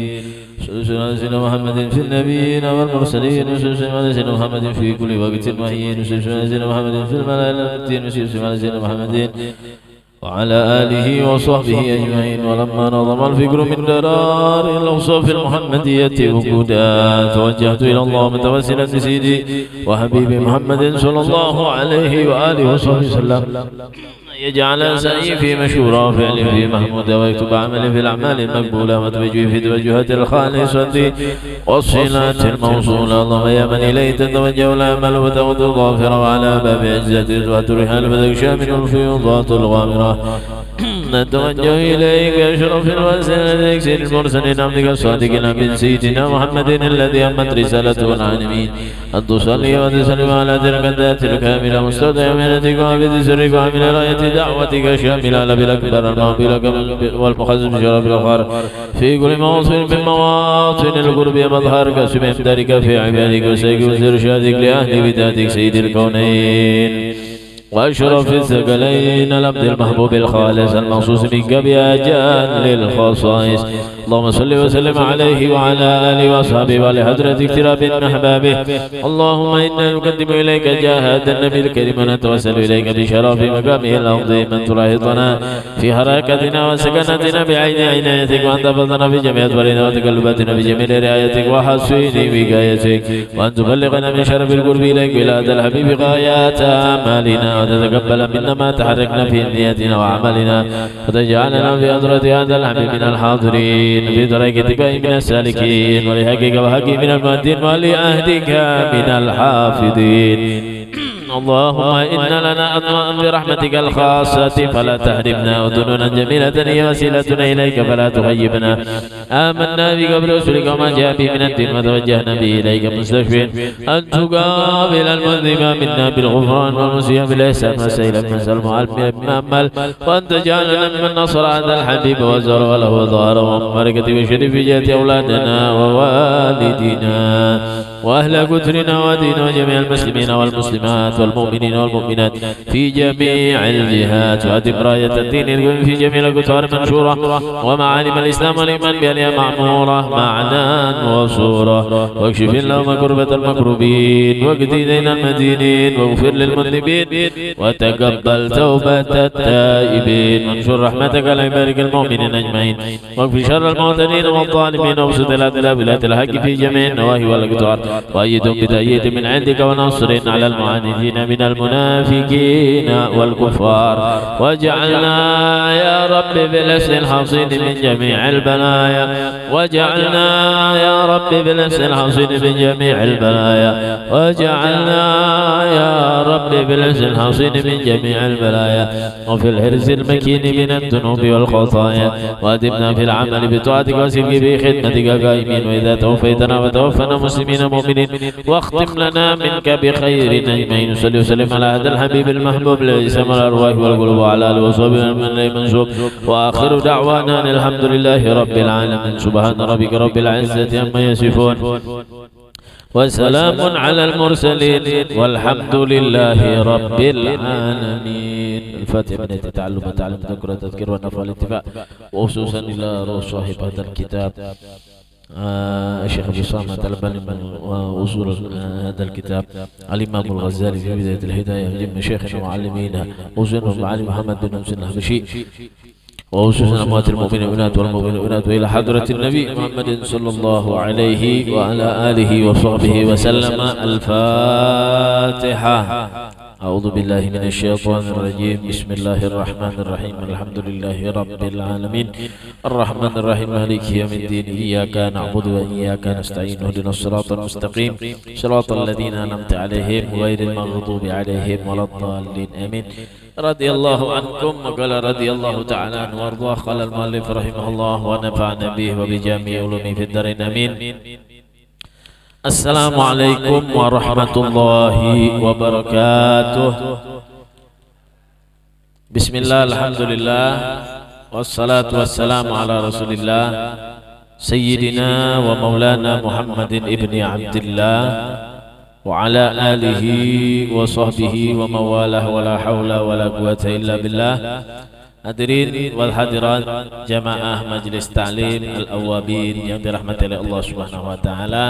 صل على سيدنا محمد في النبيين والمرسلين. صل على سيدنا محمد في كل وقت وحين. صل على سيدنا محمد في الملائكة. صل على سيدنا محمد وعلى آله وصحبه أجمعين. ولما نظم الفكر من درار الأوصاف المحمدية وجودا توجهت إلى الله متوسلا بسيدي وحبيبي محمد صلى الله عليه وآله وصحبه وسلم يجعل سعي في مشورة وفعل في محمود ويكتب عمل في الأعمال المقبولة وتوجه في توجهات الخالصة والصلات الموصولة. اللهم يا من إليه تتوجه الأعمال وتغض الظافر وعلى باب عزتك وترحل فتغشى من الفيوضات الغامرة نتوجه إليك أشرف الوسائل سيد المرسلين عبدك الصادق من سيدنا محمد الذي أمت رسالته العالمين أن تصلي وتسلم على تلك الذات الكاملة مستودع منتك وعبد سرك وعمل راية دعوتك شاملة بالأكبر المغفر والمخزن شرف الأخر في كل موطن من مواطن القرب مظهرك سبحان ذلك في عبادك وسيك وزرشادك لأهل بداتك سيد الكونين وأشرف الثقلين العبد المحبوب الخالص المخصوص منك بأجل الخصائص. اللهم صل وسلم عليه وعلى آله وأصحابه ولحضرة اقتراب من أحبابه. اللهم إنا نقدم إليك جاه هذا النبي الكريم ونتوسل إليك بشرف مقامه العظيم أن تلاحظنا في حركتنا وسكنتنا بعين عنايتك وأن تحفظنا في جميع أدوارنا وتقلباتنا بجميع رعايتك وحسين وقايتك وأن تبلغنا من شرف القرب إليك بلاد الحبيب غايات آمالنا وتتقبل منا ما تحركنا في نيتنا وعملنا وتجعلنا في حضرة هذا الحبيب من الحاضرين في طريقتك من السالكين ولحقك وحقي من المؤدين ولعهدك من الحافظين. اللهم إن لنا أطماء برحمتك الخاصة فلا تحرمنا وذنونا جميلة هي وسيلتنا إليك فلا تخيبنا. آمنا بك برسولك وما جاء به من الدين وتوجهنا به إليك مستشفين أن تقابل المذنب منا بالغفران والمسيء بالإحسان وسيلا من سلم المأمل وأن تجعلنا ممن نصر هذا الحبيب وزار وله ظهر ومباركة وشرف جهة أولادنا ووالدنا وأهل قدرنا ودينا وجميع المسلمين والمسلمات والمؤمنين والمؤمنات في جميع الجهات وأدم راية الدين في جميع القطار منشورة ومعالم الإسلام والإيمان بها معمورة معنا وصورة. واكشف اللهم كربة المكروبين واقضي دين المدينين واغفر للمذنبين وتقبل توبة التائبين وانشر رحمتك على عبادك المؤمنين أجمعين واكفي شر المعتدين والظالمين وابسط الأدلة بلاد الحق في جميع النواهي والأقطار وأيدهم بتأييد من عندك ونصر على المعاندين من المنافقين والكفار واجعلنا يا رب بالأسر الحصين من جميع البلايا واجعلنا يا رب بالأسر الحصين من جميع البلايا واجعلنا يا رب بالأسر الحصين من جميع البلايا وفي الحرز المكين من الذنوب والخطايا وأدمنا في العمل بطاعتك وسلك بخدمتك قائمين وإذا توفيتنا وتوفنا مسلمين مؤمنين واختم لنا منك بخير أجمعين. صل وسلم على هذا الحبيب المحبوب الذي سمى الأرواح والقلوب وعلى آله وصحبه من منسوب وآخر دعوانا الحمد لله رب العالمين. سبحان ربك رب العزة عما يصفون وسلام على المرسلين والحمد لله رب العالمين. الفاتحة من التعلم والتعلم تذكر التذكير والنفع والانتفاع وخصوصا إلى روح صاحب هذا الكتاب الشيخ أبو صامت الباني وأصول هذا الكتاب الإمام الغزالي في بداية الهداية جم شيخنا ومعلمينا وزنهم علي محمد بن مسلم الحبشي وخصوصا أموات المؤمنين والمؤمنات وإلى حضرة النبي محمد صلى الله عليه وعلى آله وصحبه وسلم. الفاتحة. أعوذ بالله من الشيطان الرجيم. بسم الله الرحمن الرحيم. الحمد لله رب العالمين الرحمن الرحيم مالك يوم الدين إياك نعبد وإياك نستعين اهدنا الصراط المستقيم صراط الذين أنعمت عليهم غير المغضوب عليهم ولا الضالين آمين. رضي الله عنكم وقال رضي الله تعالى عنه وارضاه. قال المؤلف رحمه الله ونفعنا به وبجميع علومه في الدارين آمين. السلام عليكم ورحمة الله وبركاته. بسم الله الحمد لله والصلاة والسلام على رسول الله سيدنا ومولانا محمد ابن عبد الله وعلى آله وصحبه ومواله ولا حول ولا قوة إلا بالله. Hadirin wal hadirat jamaah Majelis Ta'lim Al-Awwabin yang dirahmati oleh Allah Subhanahu wa taala.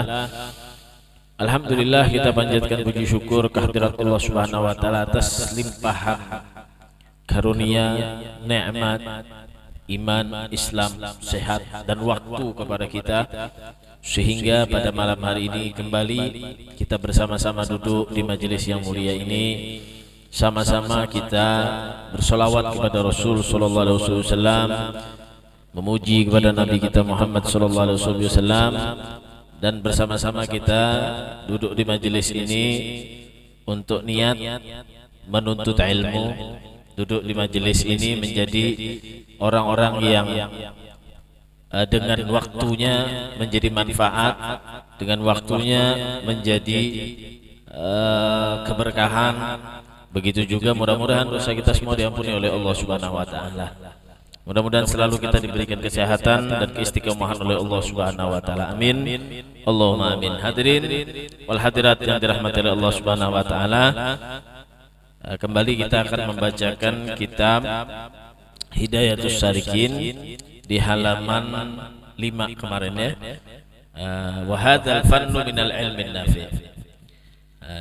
Alhamdulillah, kita panjatkan puji syukur kehadirat Allah Subhanahu wa taala atas limpahan karunia, nikmat iman, Islam, sehat dan waktu kepada kita, sehingga pada malam hari ini kembali kita bersama-sama duduk di majelis yang mulia ini, sama-sama kita bersolawat kepada Rasul sallallahu alaihi wasallam, memuji kepada Nabi kita Muhammad sallallahu alaihi wasallam, dan bersama-sama kita duduk di majelis ini untuk niat menuntut ilmu, duduk di majelis ini menjadi orang-orang yang dengan waktunya menjadi manfaat, dengan waktunya menjadi keberkahan. Begitu juga mudah-mudahan dosa kita semua diampuni oleh Allah Subhanahu wa taala. Mudah-mudahan selalu kita diberikan kesehatan dan keistiqomahan oleh Allah Subhanahu wa taala. Amin. Allahumma amin. Hadirin wal hadirat yang dirahmati oleh Allah Subhanahu wa taala, kembali kita akan membacakan kitab Hidayatus Salikin di halaman 5 kemarin ya. Wa hadzal fannu minal ilmin nafi'.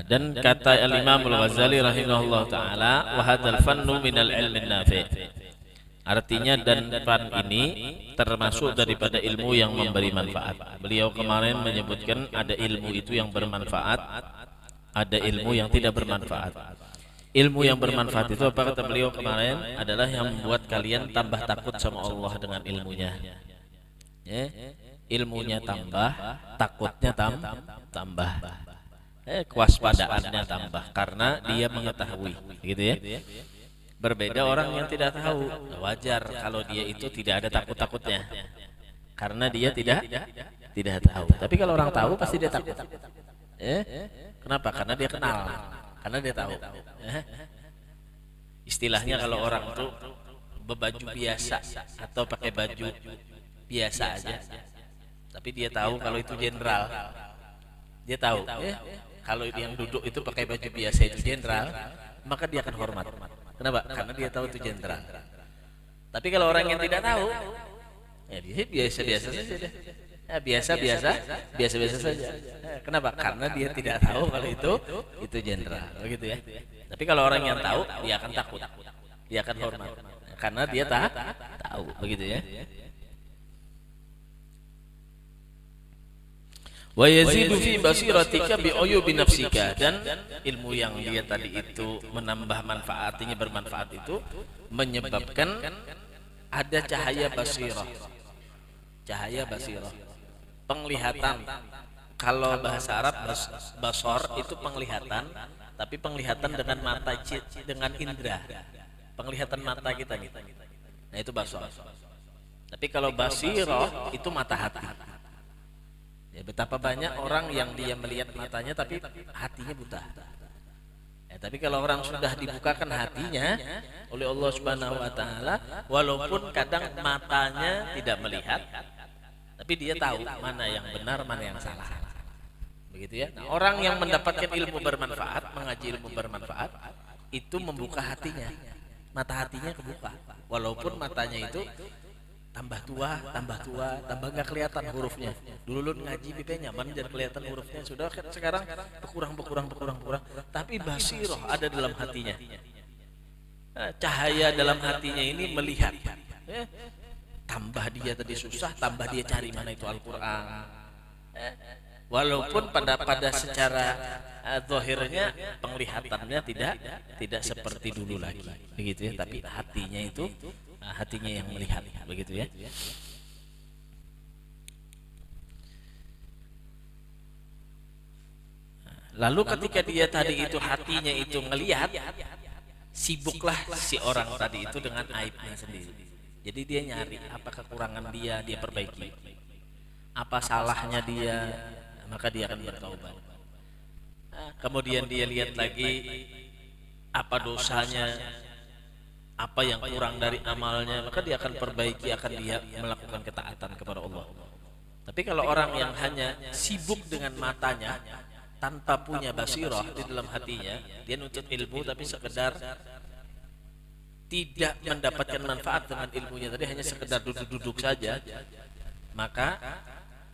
Dan kata Al-Imam Al-Ghazali rahimahullah ta'ala, wa hadzal fannu minal ilmin nafi'. Artinya, dan fan ini termasuk daripada ilmu yang memberi manfaat. Beliau kemarin menyebutkan ada ilmu itu yang bermanfaat, ada ilmu yang tidak bermanfaat. Ilmu yang bermanfaat itu apa kata beliau kemarin? Adalah yang membuat kalian tambah takut sama Allah dengan ilmunya. Ya, ilmunya tambah, takutnya tambah, kewaspadaannya tambah, karena dia mengetahui, gitu ya. Berbeda orang yang tidak tahu, wajar kalau dia itu tidak ada takut-takutnya, karena dia tidak tahu. Tapi kalau orang tahu pasti dia takut. Kenapa? Karena dia kenal, karena dia tahu. Istilahnya kalau orang itu berbaju biasa atau pakai baju biasa aja, tapi dia tahu kalau itu jenderal, dia tahu. Kalau yang duduk itu pakai baju biasa itu jenderal, maka dia akan hormat. Kenapa? Karena dia tahu itu jenderal. Tapi kalau orang yang tidak tahu, ya dia biasa-biasa saja deh. Biasa-biasa saja. Kenapa? Karena dia tidak tahu kalau itu jenderal, begitu ya. Tapi kalau orang yang tahu, dia akan takut, dia akan hormat, karena dia tahu, begitu ya. Wa yazidu fi basiratika bi uyubi nafsika, dan ilmu yang dia tadi itu menambah manfaat, artinya bermanfaat itu menyebabkan ada cahaya basirah. Cahaya basirah, penglihatan. Kalau bahasa Arab basor itu penglihatan, tapi penglihatan dengan mata, dengan indera, penglihatan mata kita gitu. Nah itu basor. Tapi kalau basirah itu mata hati. Ya, betapa banyak orang yang dia melihat matanya tapi hatinya buta. Ya, tapi kalau orang sudah dibukakan hatinya oleh Allah Subhanahu wa taala, walaupun kadang matanya tidak melihat, tapi dia tahu mana yang benar, mana yang salah. Begitu ya. Nah, orang yang mendapatkan ilmu bermanfaat, mengaji ilmu bermanfaat, itu membuka hatinya. Mata hatinya kebuka. Walaupun matanya itu tambah tua, tambah nggak kelihatan hurufnya. Dulu ngaji pipe nyaman jadi kelihatan hurufnya, sudah sekarang berkurang. Tapi basirah ada dalam hatinya. Cahaya dalam hatinya ini melihat. Tambah dia tadi susah, tambah dia cari mana itu Al-Qur'an. Walaupun pada secara zahirnya penglihatannya tidak seperti dulu lagi, begitu ya. Tapi hatinya itu hatinya yang melihat, begitu ya. Lalu ketika dia tadi itu hatinya itu ngelihat, sibuklah si orang tadi itu dengan aibnya sendiri. Jadi dia nyari apa kekurangan dia perbaiki, apa salahnya dia, maka dia akan bertaubat. Kemudian dia lihat lagi apa dosanya, apa yang kurang dari amalnya, maka dia akan perbaiki, akan dia melakukan ketaatan kepada Allah. Tapi kalau orang yang hanya sibuk dengan matanya, tanpa punya basirah di dalam hatinya, dia nuntut ilmu tapi sekedar tidak mendapatkan manfaat dengan ilmunya tadi, hanya sekedar duduk-duduk saja, maka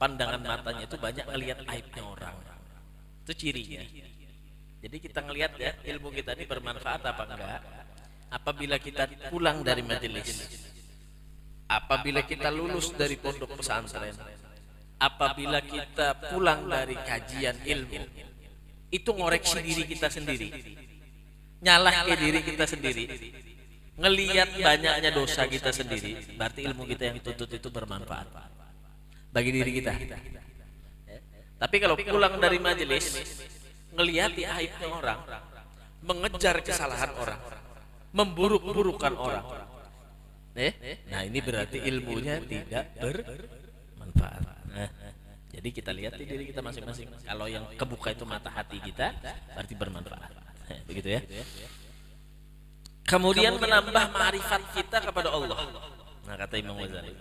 pandangan matanya itu banyak ngelihat aibnya orang. Itu cirinya. Jadi kita ngelihat ya, ilmu kita ini bermanfaat apa enggak apabila kita pulang dari majelis, apabila kita lulus dari pondok pesantren, apabila kita pulang dari kajian ilmu. Itu ngoreksi diri kita sendiri, nyalah ke diri kita sendiri, ngelihat banyaknya dosa kita sendiri, berarti ilmu kita yang dituntut itu bermanfaat bagi diri kita. Tapi kalau pulang dari majelis ngelihat aibnya orang, mengejar kesalahan orang, memburuk-burukan orang, nah ini berarti ilmunya tidak bermanfaat. Jadi kita lihat di diri kita masing-masing. Kalau yang kebuka itu mata hati kita, berarti bermanfaat. Begitu ya. Kemudian menambah ma'rifat kita kepada Allah. Nah, kata Imam Ghazali,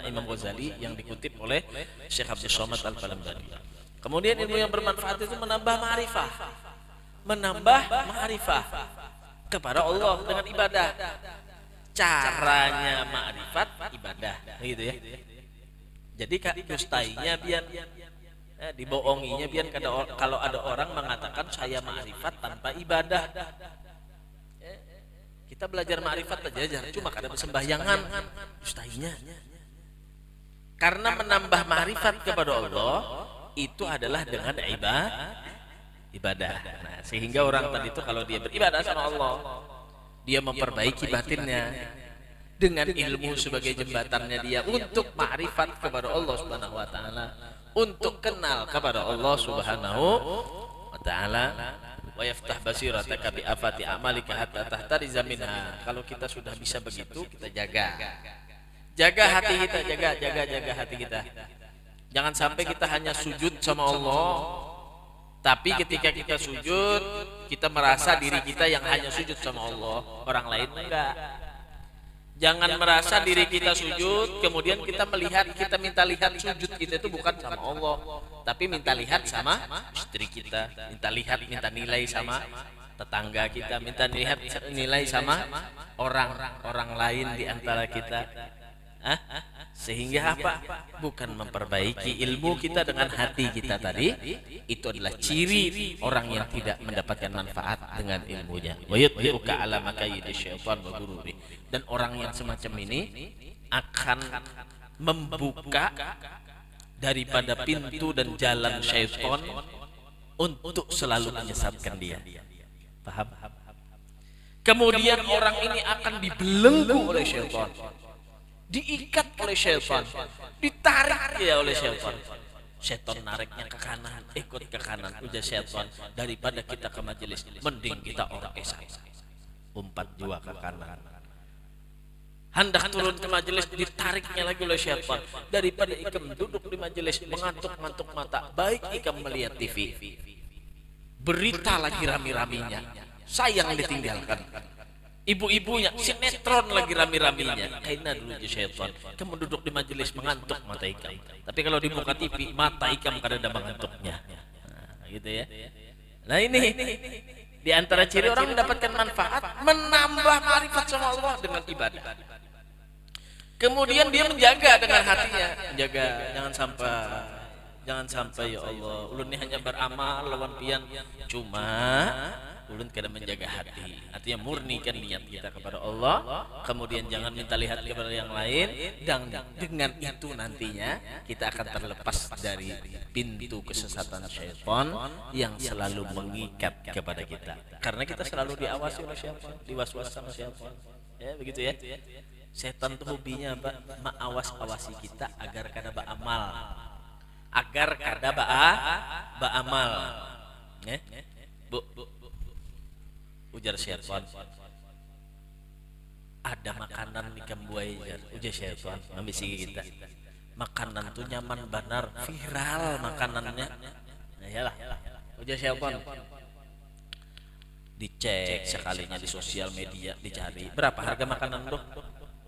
Imam Ghazali yang dikutip oleh Syekh Abdul Somad Al-Falambani. Kemudian ilmu yang bermanfaat itu menambah ma'rifah, kepada Allah dengan ibadah. Caranya ma'rifat ibadah, gitu ya. Jadi dustainya biar dibohonginya biar kalau ada orang mengatakan saya ma'rifat tanpa ibadah. Kita belajar ma'rifat aja, cuma kadang sembahyangan dustainya. Karena menambah ma'rifat kepada Allah itu adalah dengan ibadah. Nah, sehingga orang tadi itu kalau dia beribadah sama Allah, dia memperbaiki batinnya dengan ilmu sebagai jembatannya dia untuk ma'rifat kepada Allah Subhanahu wa taala, untuk kenal kepada Allah Subhanahu wa taala. Wa yaftah basirataka bi afati amalika hatta tahtariza minha. Kalau kita sudah bisa begitu, kita jaga hati kita, jaga hati kita. Jangan sampai kita hanya sujud sama Allah, tapi ketika kita sujud kita merasa diri kita yang hanya sujud sama Allah, orang lain enggak. Jangan merasa diri kita sujud, kemudian kita minta lihat sujud kita itu bukan sama Allah, tapi minta lihat sama istri kita, minta nilai sama tetangga kita, minta lihat nilai sama orang lain di antara kita. Sehingga apa? Bukan memperbaiki ilmu kita dengan hati kita tadi. Itu adalah ciri orang yang tidak mendapatkan manfaat dengan ilmunya. Wa yutbi'uka ala makayidi syaitan wa gururi. Dan orang yang semacam ini akan membuka daripada pintu dan jalan syaitan untuk selalu menyesatkan dia. Paham? Kemudian orang ini akan dibelenggu oleh syaitan, diikat oleh syaitan, ditarik ya oleh syaitan. Syaitan nariknya ke kanan, ikut ke kanan, ujar syaitan, daripada kita ke majelis, mending kita orang esai, umpat jua ke kanan. Hendak turun ke majelis, ditariknya lagi oleh syaitan, daripada ikam duduk di majelis mengantuk-ngantuk mata, baik ikam melihat TV, berita lagi rami-raminya, sayang ditinggalkan. Ibu-ibunya sinetron lagi rami-raminya, kaina dulu syaitan. Kamu duduk di majelis mengantuk mata ikam, tapi kalau dibuka TV mata ikam kadang mengantuknya. Nah, gitu ya. Nah ini di antara ciri orang mendapatkan manfaat, menambah ma'rifat sama Allah dengan ibadah. Kemudian dia menjaga dengan hatinya, menjaga jangan sampai ya Allah, ulun ini hanya beramal lawan pian, cuma ulun kada menjaga hati, artinya murnikan niat kita kepada Allah. Kemudian jangan minta lihat kepada yang lain, dan dengan itu nantinya kita akan terlepas dari pintu kesesatan syaitan yang selalu mengikat kepada kita, karena kita selalu diawasi oleh syaitan, diwaswas sama syaitan. Ya begitu ya. Setan tuh hobinya apa? Mengawas-awasi kita agar kada beramal, beramal. Ya? Bu. Ujar syaitan, ada makanan di kambuai, ujar syaitan, ambisi kita. Makanan tuh nyaman benar, viral makanannya. Nah, yalah, ujar syaitan. Dicek sekalinya di sosial media, dicari berapa harga makanan tuh?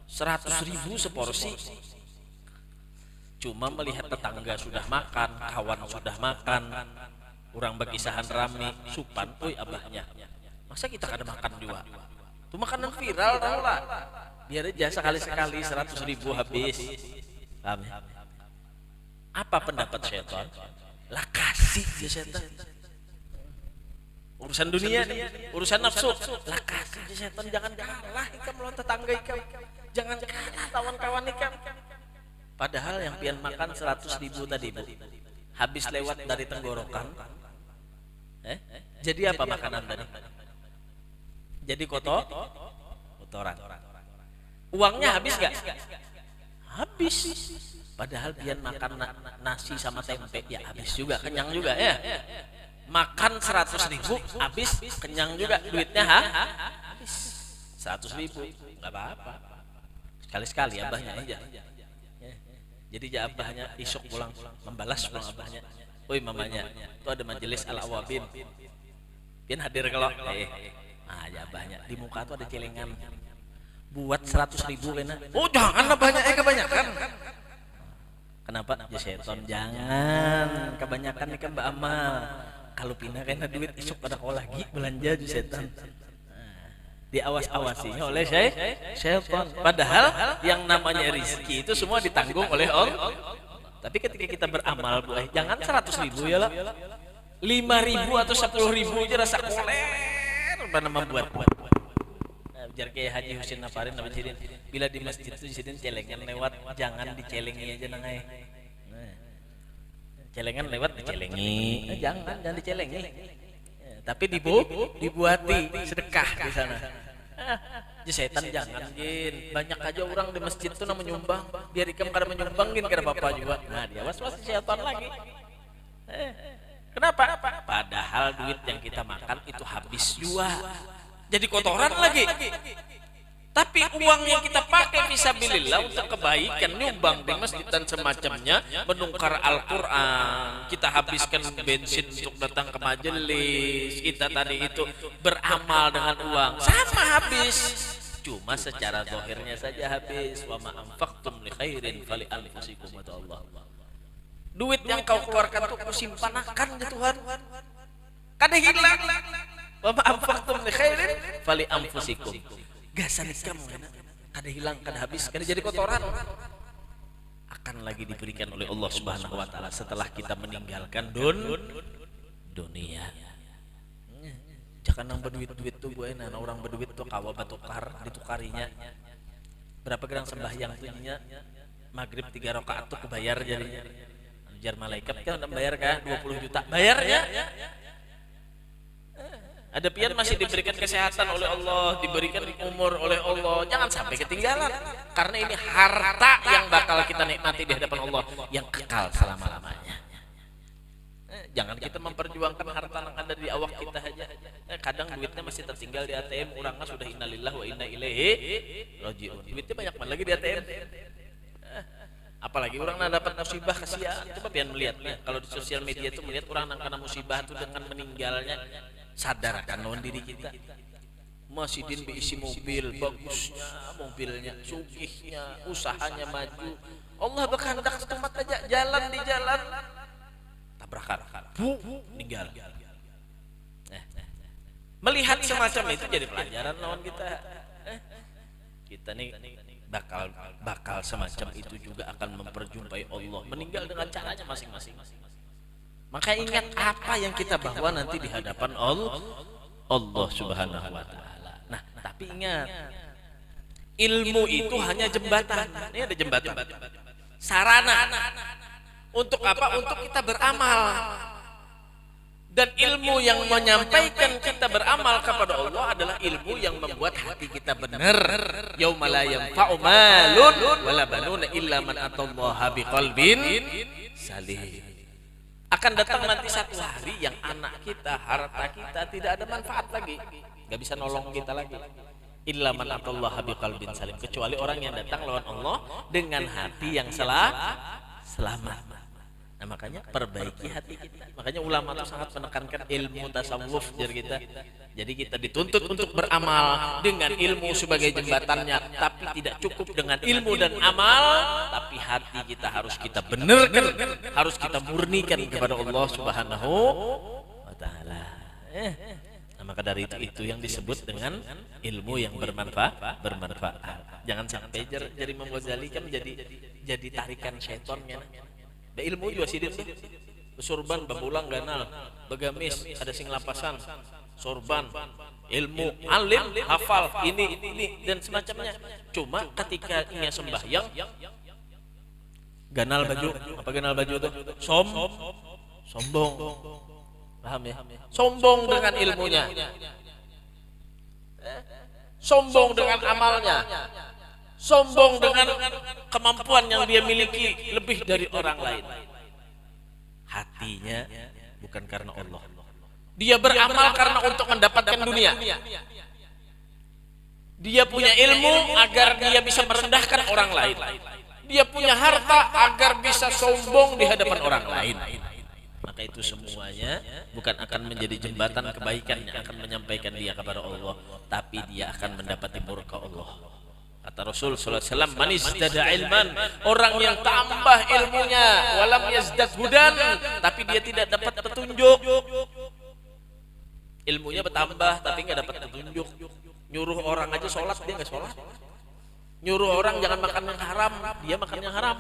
100.000 seporsi. Cuma melihat tetangga sudah makan, kawan sudah makan, Orang berkisahan rame supan, oi abahnya. Masa kita kada makan juga? Itu makanan viral tau lah. Biar aja sekali-sekali 100.000 habis. Paham ya? Apa pendapat syaitan? Lah kasih ya setan. Urusan dunia nih, urusan nafsu. Lah kasih ya setan, jangan kalah ikam lawan tetangga ikam. Jangan kalah kawan-kawan ikam. Padahal yang pian makan 100.000 tadi Bu, habis lewat dari tenggorokan. Jadi apa makanan tadi? Jadi kotoran. Uangnya habis gak? Habis. Padahal dia makan nasi sama tempe ya habis juga, kenyang juga ya. Makan 100.000 habis, kenyang juga, duitnya habis 100.000, nggak apa-apa. Sekali-sekali abahnya aja. Jadi abahnya isuk pulang membalas pulang abahnya. Oi mamanya, itu ada majelis al-awabin. Pian hadir kalau ya abahnya di muka tuh ada celengan. Buat 100.000 kena. Oh jangan banyak kebanyakan. Kenapa? Ya seton jangan kebanyakan nih kan Mbak Amal. Kalau pindah kena duit isuk pada kau lagi belanja di setan. Diawas-awasi oleh setan. Padahal yang namanya rezeki itu semua ditanggung oleh Allah. Tapi ketika kita beramal, jangan 100.000 ya lah, 5.000 atau 10.000 aja rasa koler, mana membuat. Biar kayak Haji Husin Nafarin nama Jidin, bila di masjid itu Jidin celengan lewat, jangan dicelengi aja nangai. Celengan lewat dicelengi, jangan dicelengi. Tapi dibuati sedekah di sana. Setan jangan Jin, banyak aja orang di masjid tuh nama menyumbang, biar ikam kada menyumbang Jin kada apa-apa juga. Nah dia was-was setan lagi. Kenapa? Padahal duit yang kita makan itu habis juga, jadi kotoran lagi. Tapi uang yang kita pakai fisabilillah untuk kebaikan, nyumbang di masjid dan semacamnya, menungkar Al-Quran, kita habiskan bensin untuk datang ke majelis, kita tadi itu beramal dengan uang, sama habis. Cuma secara zahirnya saja habis. Wa ma anfaqtum li khairin fali anfusikum kata Allah. Duit yang kau keluarkan untuk kau simpankan ya Tuhan. Kada hilang. Wa ma anfaqtum li khairin fali anfusikum. Gasan kamu kada hilang, kada habis, kada jadi kotoran. Akan lagi diberikan oleh Allah Subhanahu wa taala setelah kita meninggalkan dunia. Jangan nang berduit-duit tuh gue nah orang berduit tuh kawa batukar ditukarinya. Berapa gerang sembahyang tuh nya? Maghrib 3 rakaat tuh kebayar jadinya. Jar malaikat kan bayar kah 20 juta bayarnya. Ada pian masih diberikan kesehatan oleh Allah, diberikan umur oleh Allah. Jangan sampai ketinggalan, karena ini harta yang bakal kita nikmati di hadapan Allah yang kekal selama-lamanya. Jangan kita memperjuangkan harta yang ada di awak kita saja. Kadang duitnya masih tertinggal di ATM, orangnya sudah innalillahi wa inna ilaihi rajiun. Duitnya banyak banget lagi di ATM. Apalagi orang nak dapat musibah kasihan. Coba pian melihatnya, kalau di sosial media itu melihat orang yang kena musibah itu dengan meninggalnya. Sadarkan lawan diri kita. Masih diisi mobil, bagusnya mobilnya, sugihnya, usahanya maju. Allah berkehendak setempat aja jalan di jalan tabrakan, meninggal. Melihat semacam itu jadi pelajaran lawan kita. Kita nih bakal semacam itu juga akan memperjumpai Allah, meninggal dengan caranya masing-masing. Maka ingat apa yang kita bawa nanti di hadapan Allah Subhanahu wa taala. Nah, tapi ingat, ilmu itu hanya jembatan. Ini ada jembatan. Sarana. Untuk apa? Untuk kita beramal. Dan ilmu yang menyampaikan kita beramal kepada Allah adalah ilmu yang membuat hati kita benar. Yauma la yanfa'u malun wala banuna illa man atallaha biqalbin salim. Akan datang nanti satu hari yang anak kita, harta kita tidak ada manfaat lagi, nggak bisa nolong kita lagi. Illa man atallaha biqalbin salim, kecuali orang yang datang lawan Allah dengan hati yang selamat. Nah, makanya perbaiki hati kita. Makanya ulama itu sangat menekankan ilmu tasawuf jar kita. Jadi kita dituntut untuk beramal dengan ilmu sebagai jembatannya, tapi tidak cukup dengan ilmu dan amal, tapi hati kita harus kita benarkan, harus kita murnikan kepada Allah Subhanahu taala. Nah, maka dari itu yang disebut dengan ilmu yang bermanfaat. Jangan sampai jadi Imam Ghazali kan jadi tarikan setonnya. Ilmu juga sih dia. Sorban, babulang, ganal, bagamis, ada sing lapasan, sorban, ilmu, alim, hafal, ini dan semacamnya. Cuma ketika ia sembahyang, ganal baju, apa ganal baju itu? Sombong, paham ya? Sombong dengan ilmunya, sombong dengan amalnya, sombong dengan kemampuan yang dia miliki lebih dari orang lain. Hatinya bukan karena Allah. Dia beramal karena untuk mendapatkan dunia. Dia punya ilmu agar dia bisa merendahkan orang lain. Dia punya harta agar bisa sombong di hadapan orang lain. Maka itu semuanya bukan akan menjadi jembatan kebaikan yang akan menyampaikan dia kepada Allah, tapi dia akan mendapati murka Allah. Kata Rasul sallallahu alaihi wasallam, "Man izdada ilman," orang yang tambah ilmunya, walam yazdad hudan, tapi dia tidak dapat petunjuk. Ilmunya bertambah tapi nggak dapat petunjuk. Nyuruh orang aja sholat dia nggak sholat. Nyuruh orang jangan makan yang haram, dia makan yang haram.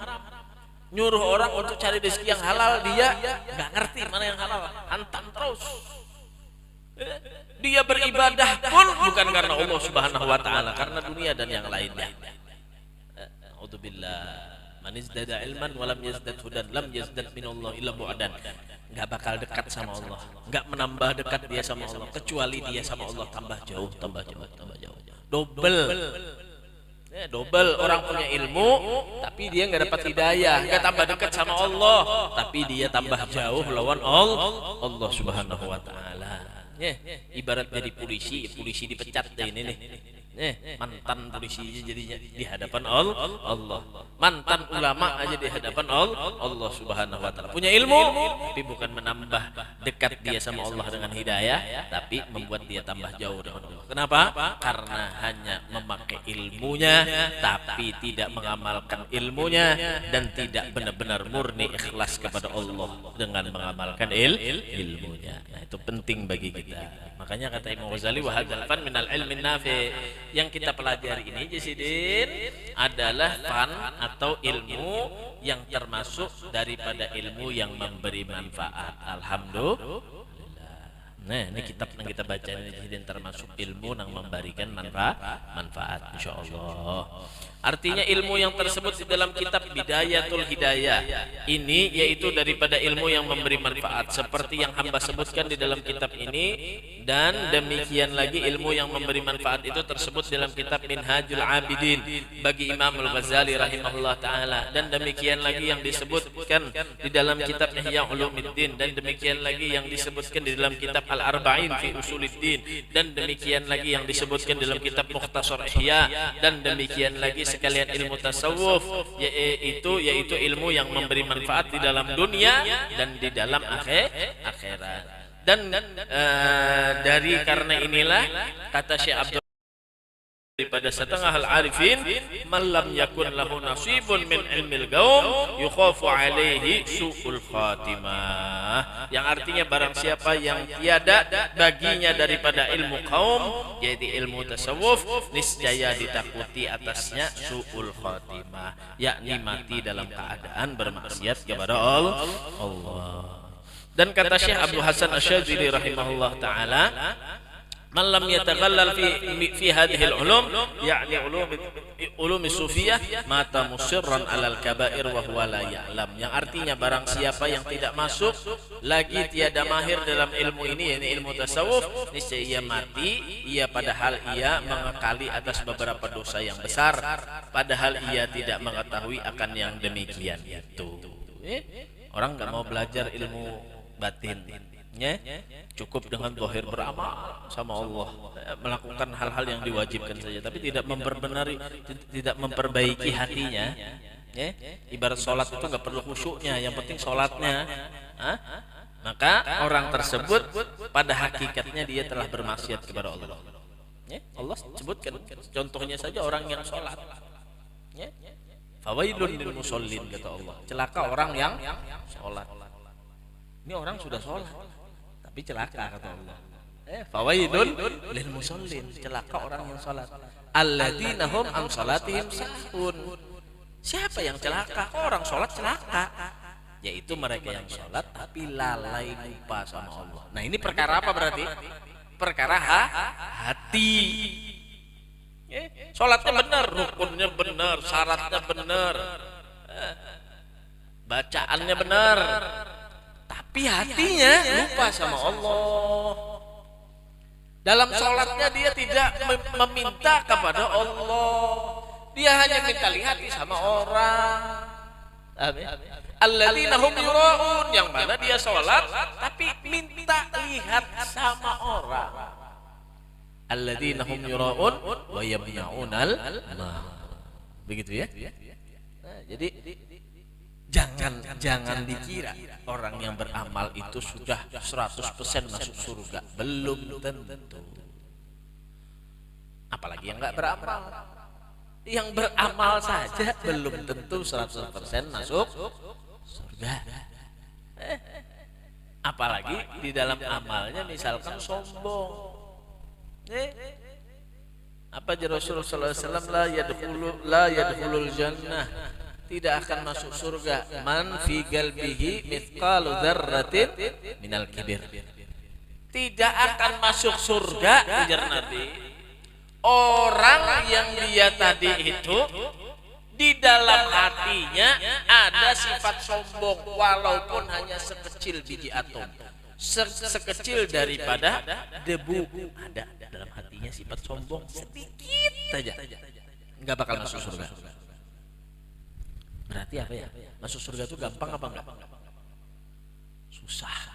Nyuruh orang untuk cari rezeki yang halal, dia nggak ngerti mana yang halal, hantam terus. Dia beribadah pun bukan karena Allah Subhanahu wa taala, karena dunia dan yang lainnya. A'udzubillah. Man izdada ilman wa lam yazdad hudan lam yazdad minallah illa bu'dan. Enggak bakal dekat sama Allah, enggak menambah dekat dia sama Allah, kecuali dia sama Allah tambah jauh. Double orang punya ilmu tapi dia nggak dapat hidayah, nggak tambah dekat sama Allah, tapi dia tambah jauh lawan Allah Subhanahu wa taala. Ibarat jadi polisi dipecat deh ini nih. Mantan polisi jadinya di hadapan Allah. Mantan ulama aja di hadapan Allah Subhanahu wa taala. Punya ilmu tapi bukan menambah dekat dia sama Allah dengan hidayah, tapi membuat dia tambah jauh dengan Allah. Kenapa? Karena hanya memakai ilmunya tapi tidak mengamalkan ilmunya dan tidak benar-benar murni ikhlas kepada Allah dengan mengamalkan ilmunya. Nah, itu penting bagi kita. Makanya kata Imam Ghazali, wa hadzal fan minal ilmin nafi. Yang kita pelajari ini Jasidin adalah fan atau ilmu yang termasuk daripada ilmu yang memberi manfaat. Alhamdulillah. Nah, ini kitab yang kita baca ini Jasidin termasuk ilmu yang memberikan manfaat insyaallah. Artinya ilmu yang tersebut di dalam kitab Bidayatul Hidayah ini yaitu daripada ilmu yang memberi manfaat seperti yang hamba sebutkan di dalam kitab ini, dan demikian lagi ilmu yang memberi manfaat itu tersebut dalam kitab Minhajul Abidin bagi Imam Al-Ghazali rahimahullah taala, dan demikian lagi yang disebutkan di dalam kitab Ihya Ulumuddin, dan demikian lagi yang disebutkan di dalam kitab Al-Arba'in fi Usuluddin, dan demikian lagi yang disebutkan dalam kitab Mukhtasar Ihya, dan demikian lagi sekalian ilmu tasawuf yaitu ilmu yang memberi manfaat di dalam dunia dan di dalam akhirat. Dan dari karena inilah kata Syekh Abdul daripada setengah al-arifin, malam yakun lahu nasibun min ilmil gaum yukhafu alaihi su'ul khatimah, yang artinya barang siapa yang tiada baginya daripada ilmu kaum yaitu ilmu tasawuf, niscaya ditakuti atasnya su'ul khatimah, yakni mati dalam keadaan bermaksiat kepada Allah. Dan kata Syekh Abdul Hasan Asy-Syadzili rahimahullah taala, man lam yataghallal fi hadhihi al-ulum yakni ulum sufiyah mata musirran alal kabair wa huwa la ya'lam, yang artinya barang siapa yang tidak masuk lagi tiada mahir dalam ilmu ini yakni ilmu tasawuf, niscaya ia mati padahal ia mengekali atas beberapa dosa yang besar, padahal ia tidak mengetahui akan yang demikian itu. Orang nggak mau belajar ilmu batin, cukup dengan zahir beramal sama Allah, melakukan hal-hal yang diwajibkan saja, tapi tidak memperbaiki hatinya. Ibarat sholat itu nggak perlu khusyuknya, yang penting sholatnya. Maka orang tersebut pada hakikatnya dia telah bermaksiat kepada Allah. Allah sebutkan contohnya saja orang yang sholat. Fawailun lil musallin, kata Allah, celaka orang yang sholat. Ini orang sudah sholat tapi celaka kata Allah. Fawailun lil musallin, celaka orang yang salat. Alladzina hum an salatihim sahun. Siapa yang celaka? Orang salat celaka. Yaitu mereka yang salat tapi lalai lupa sama Allah. Nah, ini perkara apa berarti? Perkara hati. Salatnya benar, rukunnya benar, syaratnya benar, bacaannya benar, tapi hatinya lupa sama Allah. Dalam sholatnya dia tidak meminta kepada Allah, dia hanya minta lihat sama orang. Alladzina hum yura'un, yang mana dia sholat tapi minta lihat sama orang. Alladzina hum yura'un wa yamna'unal begitu ya. Nah, jadi jangan dikira orang yang beramal itu sudah 100% masuk surga. Belum tentu. Apalagi yang enggak beramal. Yang beramal saja belum tentu 100% masuk surga. Apalagi di dalam amalnya misalkan sombong. Apa aja Rasulullah SAW, la yadkhulul jannah, tidak akan masuk surga man fi qalbihi mithqalu dzarratin minal kibir. Tidak akan masuk surga ujar Nabi orang yang dia tadi itu di dalam hatinya ada sifat sombong walaupun hanya sekecil biji atom, sekecil daripada debu, ada dalam hatinya sifat sombong sedikit saja, nggak bakal masuk surga. Berarti apa ya? Masuk surga itu gampang apa enggak? Susah.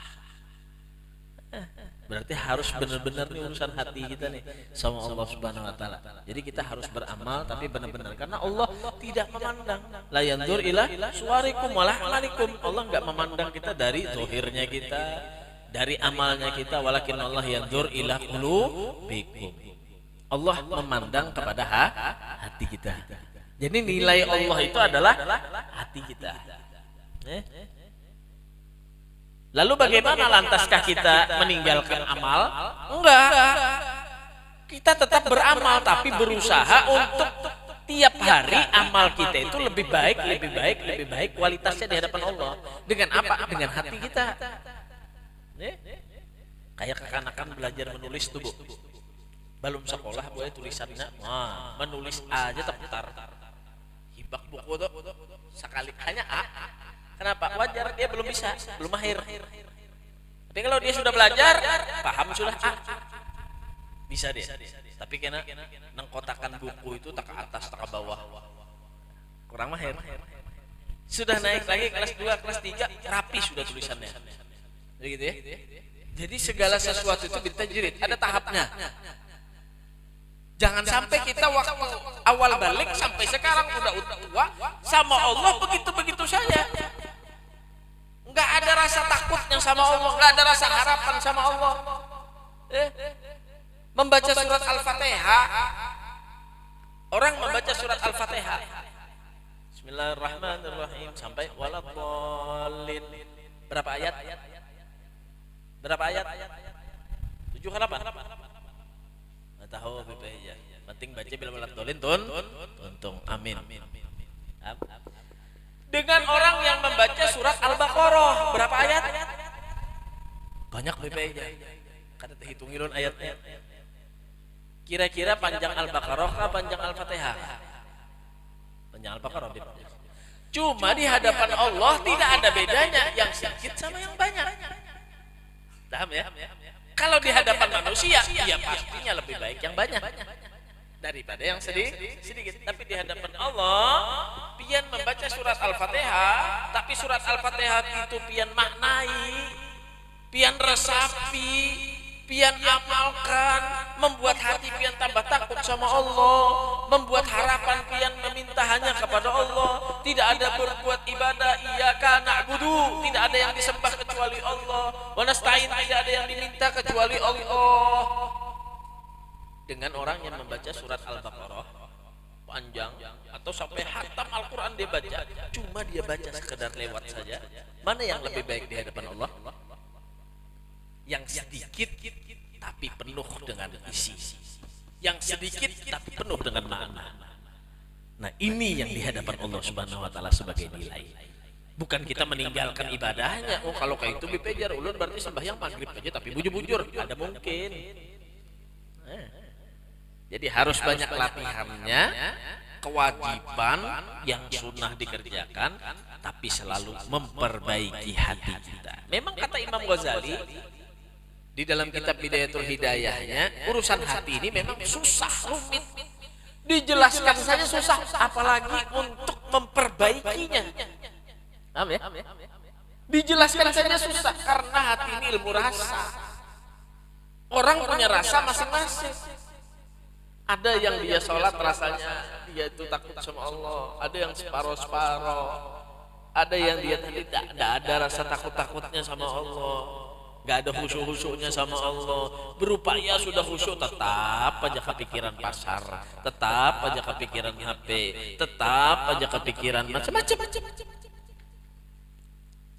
Berarti harus benar-benar nih urusan hati kita nih sama Allah Subhanahu wa taala. Jadi kita harus beramal tapi benar-benar, karena Allah tidak memandang. La yanzur ila suwarikum wala amalikum. Allah enggak memandang kita dari zahirnya kita, dari amalnya kita, walakin Allah yanzur ila qulubikum. Allah memandang kepada hati kita. Jadi nilai Allah itu adalah hati kita. Lalu bagaimana lantaskah kita meninggalkan amal? Enggak. Kita tetap beramal tapi berusaha untuk tiap hari amal kita itu lebih baik kualitasnya di hadapan Allah. Dengan apa? Dengan hati kita. Kayak kekanakan belajar menulis tuh, Bu. Belum sekolah boleh tulisannya. Wah, menulis aja terputar. Hibak buku tuh sekali hanya A. Kenapa? Wajar, dia belum bisa, belum mahir. Tapi kalau dia sudah belajar, paham sudah A, bisa dia. Tapi kena nengkotakan buku itu tak ke atas, tak ke bawah, kurang mahir. Sudah naik lagi kelas 2, kelas 3, rapi sudah tulisannya. Begitu ya. Jadi segala sesuatu itu ditajrid, ada tahapnya. Jangan sampai kita waktu awal balik sampai sekarang udah tua sama Allah begitu-begitu saja. Enggak ada rasa takutnya sama Allah, enggak ada rasa harapan sama Allah. Membaca surat Al-Fatihah. Orang membaca surat Al-Fatihah. Bismillahirrahmanirrahim sampai waladhdallin. Berapa ayat? Berapa ayat? 7 ke 8? Tahu BPJ. Penting baca bila waladhdallin tuntung. Amin. Dengan orang yang membaca surat Al-Baqarah, berapa ayat? Banyak BPJ. Kada hitungin ayatnya. Kira-kira panjang Al-Baqarah kah panjang Al-Fatihah? Panjang Al-Baqarah. Cuma di hadapan Allah tidak ada bedanya yang sedikit sama yang banyak. Paham ya? Kalau di hadapan manusia, ya pastinya lebih baik yang banyak daripada yang sedikit. Tapi di hadapan Allah, pian membaca surat Al-Fatihah, tapi surat Al-Fatihah itu pian maknai, pian resapi, pian amalkan, membuat hati pian tambah takut sama Allah, membuat harapan pian meminta hanya kepada Allah. Tidak ada berbuat ibadah iyyaka na'budu, tidak ada yang disembah kecuali Allah, wa nasta'in, tidak ada yang diminta kecuali Allah. Dengan orang yang membaca surat Al-Baqarah panjang atau sampai khatam Al-Quran dia baca, cuma dia baca sekedar lewat saja, mana yang lebih baik di hadapan Allah? yang sedikit tapi penuh dengan isi, yang sedikit tapi penuh dengan makna. Nah, ini yang di hadapan Allah Subhanahu wa taala sebagai nilai. Bukan kita meninggalkan ibadahnya. Oh, kalau kayak itu bipejar ulun berarti sembahyang maghrib aja tapi bujur-bujur, ada mungkin. Jadi harus banyak latihannya, kewajiban yang sunnah dikerjakan, tapi selalu memperbaiki hati kita. Memang kata Imam Ghazali di dalam kitab Bidayatul Hidayahnya, urusan hati ini memang susah, rumit. Dijelaskan saja susah, apalagi untuk memperbaikinya. Paham ya? Dijelaskan saja susah karena hati ini ilmu rasa. Orang punya rasa masing-masing. Ada yang dia sholat rasanya dia itu takut sama Allah, ada yang separoh-separoh, ada yang dia tidak ada rasa takut-takutnya sama Allah, gak ada khusyuk-khusyuknya sama Allah. Berupaya sudah khusyuk, tetap aja kepikiran pasar, tetap aja kepikiran HP, tetap aja kepikiran macam-macam.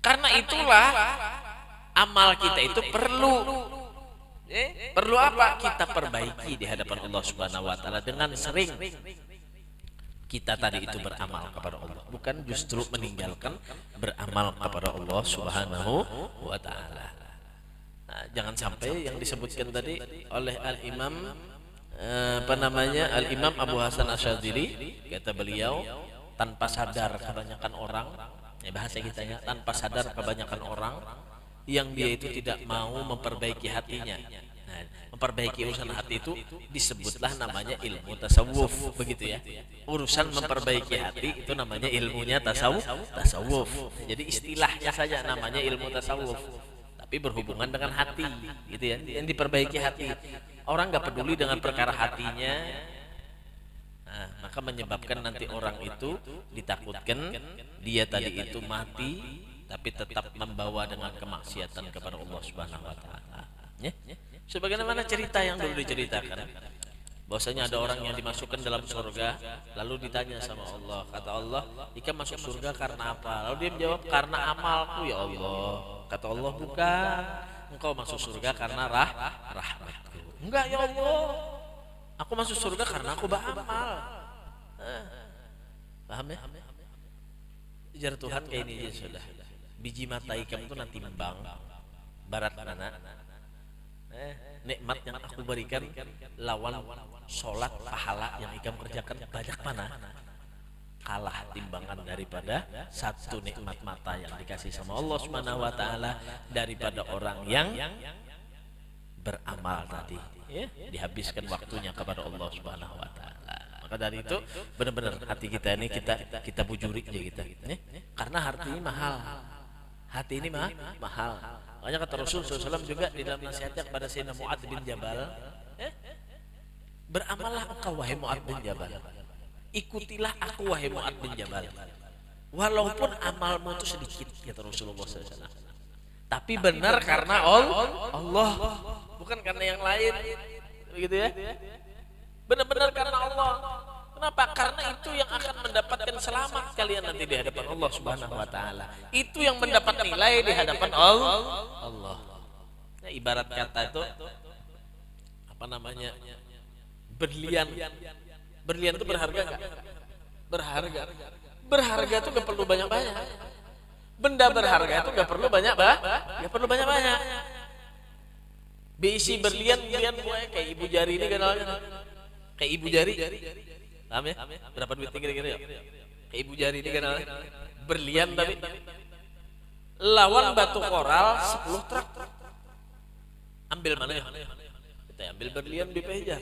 Karena itulah amal kita itu perlu apa? Kita perbaiki di hadapan Allah Subhanahu wa taala dengan sering kita tadi itu beramal kepada Allah, bukan justru meninggalkan beramal kepada Allah Subhanahu wa taala. Nah, jangan sampai yang disebutkan tadi oleh Al-Imam Al-Imam Abu Hasan Asyadzili, kata beliau, tanpa sadar kebanyakan orang, bahasa kita ya, tanpa sadar kebanyakan orang yang dia itu tidak mau memperbaiki hatinya. Nah, memperbaiki urusan hati itu disebutlah namanya ilmu tasawuf, begitu ya. Urusan memperbaiki hati itu namanya ilmunya tasawuf. Jadi istilahnya saja namanya ilmu tasawuf, tapi berhubungan dengan hati, gitu ya. Yang diperbaiki hati. Orang nggak peduli dengan perkara hatinya. Nah, maka menyebabkan nanti orang itu ditakutkan dia tadi itu mati tapi tetap membawa dengan kemaksiatan kepada Allah Subhanahu wa taala. Ya? Sebagaimana cerita yang dulu diceritakan, bahwasanya ada orang yang dimasukkan dalam surga, lalu ditanya sama Allah, kata Allah, "Ika masuk surga karena apa?" Lalu dia menjawab, "Karena amalku ya Allah." Kata Allah, "Bukan, engkau masuk surga karena rahmatku." "Enggak ya Allah, aku masuk surga karena aku beramal." Paham ya? Jar Tuhan kayak ini ya sudah. Biji mata ikam itu nanti membang barat mana? Nikmat yang aku berikan lawan sholat pahala yang ikam kerjakan banyak mana? Kalah timbangan daripada satu nikmat mata yang dikasih sama Allah Subhanahu wa taala daripada orang yang beramal tadi, ya, dihabiskan waktunya kepada Allah Subhanahu wa taala. Maka dari itu benar-benar hati kita ini kita bujuri aja kita, ya. Karena hati ini mahal. Hati ini mahal. Makanya kata Rasul SAW juga di dalam nasihatnya kepada Sayyidina Mu'adz bin Jabal, beramallah engkau wahai Mu'adz bin Jabal, ikutilah aku wahai Mu'adz bin Jabal, walaupun amalmu itu sedikit, kata Rasulullah SAW. Tapi benar karena Allah, bukan karena yang lain, begitu ya. Benar-benar karena Allah. Kenapa? Karena itu yang akan mendapatkan selamat kalian nanti di hadapan Allah Subhanahu wa taala. Itu yang mendapat nilai di hadapan Allah. Nah, ibarat kata itu apa namanya? Berlian. Berlian itu berharga enggak? Berharga. Berharga itu enggak perlu banyak-banyak. Benda berharga itu enggak perlu banyak-banyak. Diisi berlian mulai kayak ibu jari ini kenalnya. Kayak ibu jari. Paham ya? Berapa duitnya kira-kira ya? Kayak ibu jari ini kan berlian tapi lawan batu koral 10 truk. Ambil mana ya? Kita ambil berlian di peja.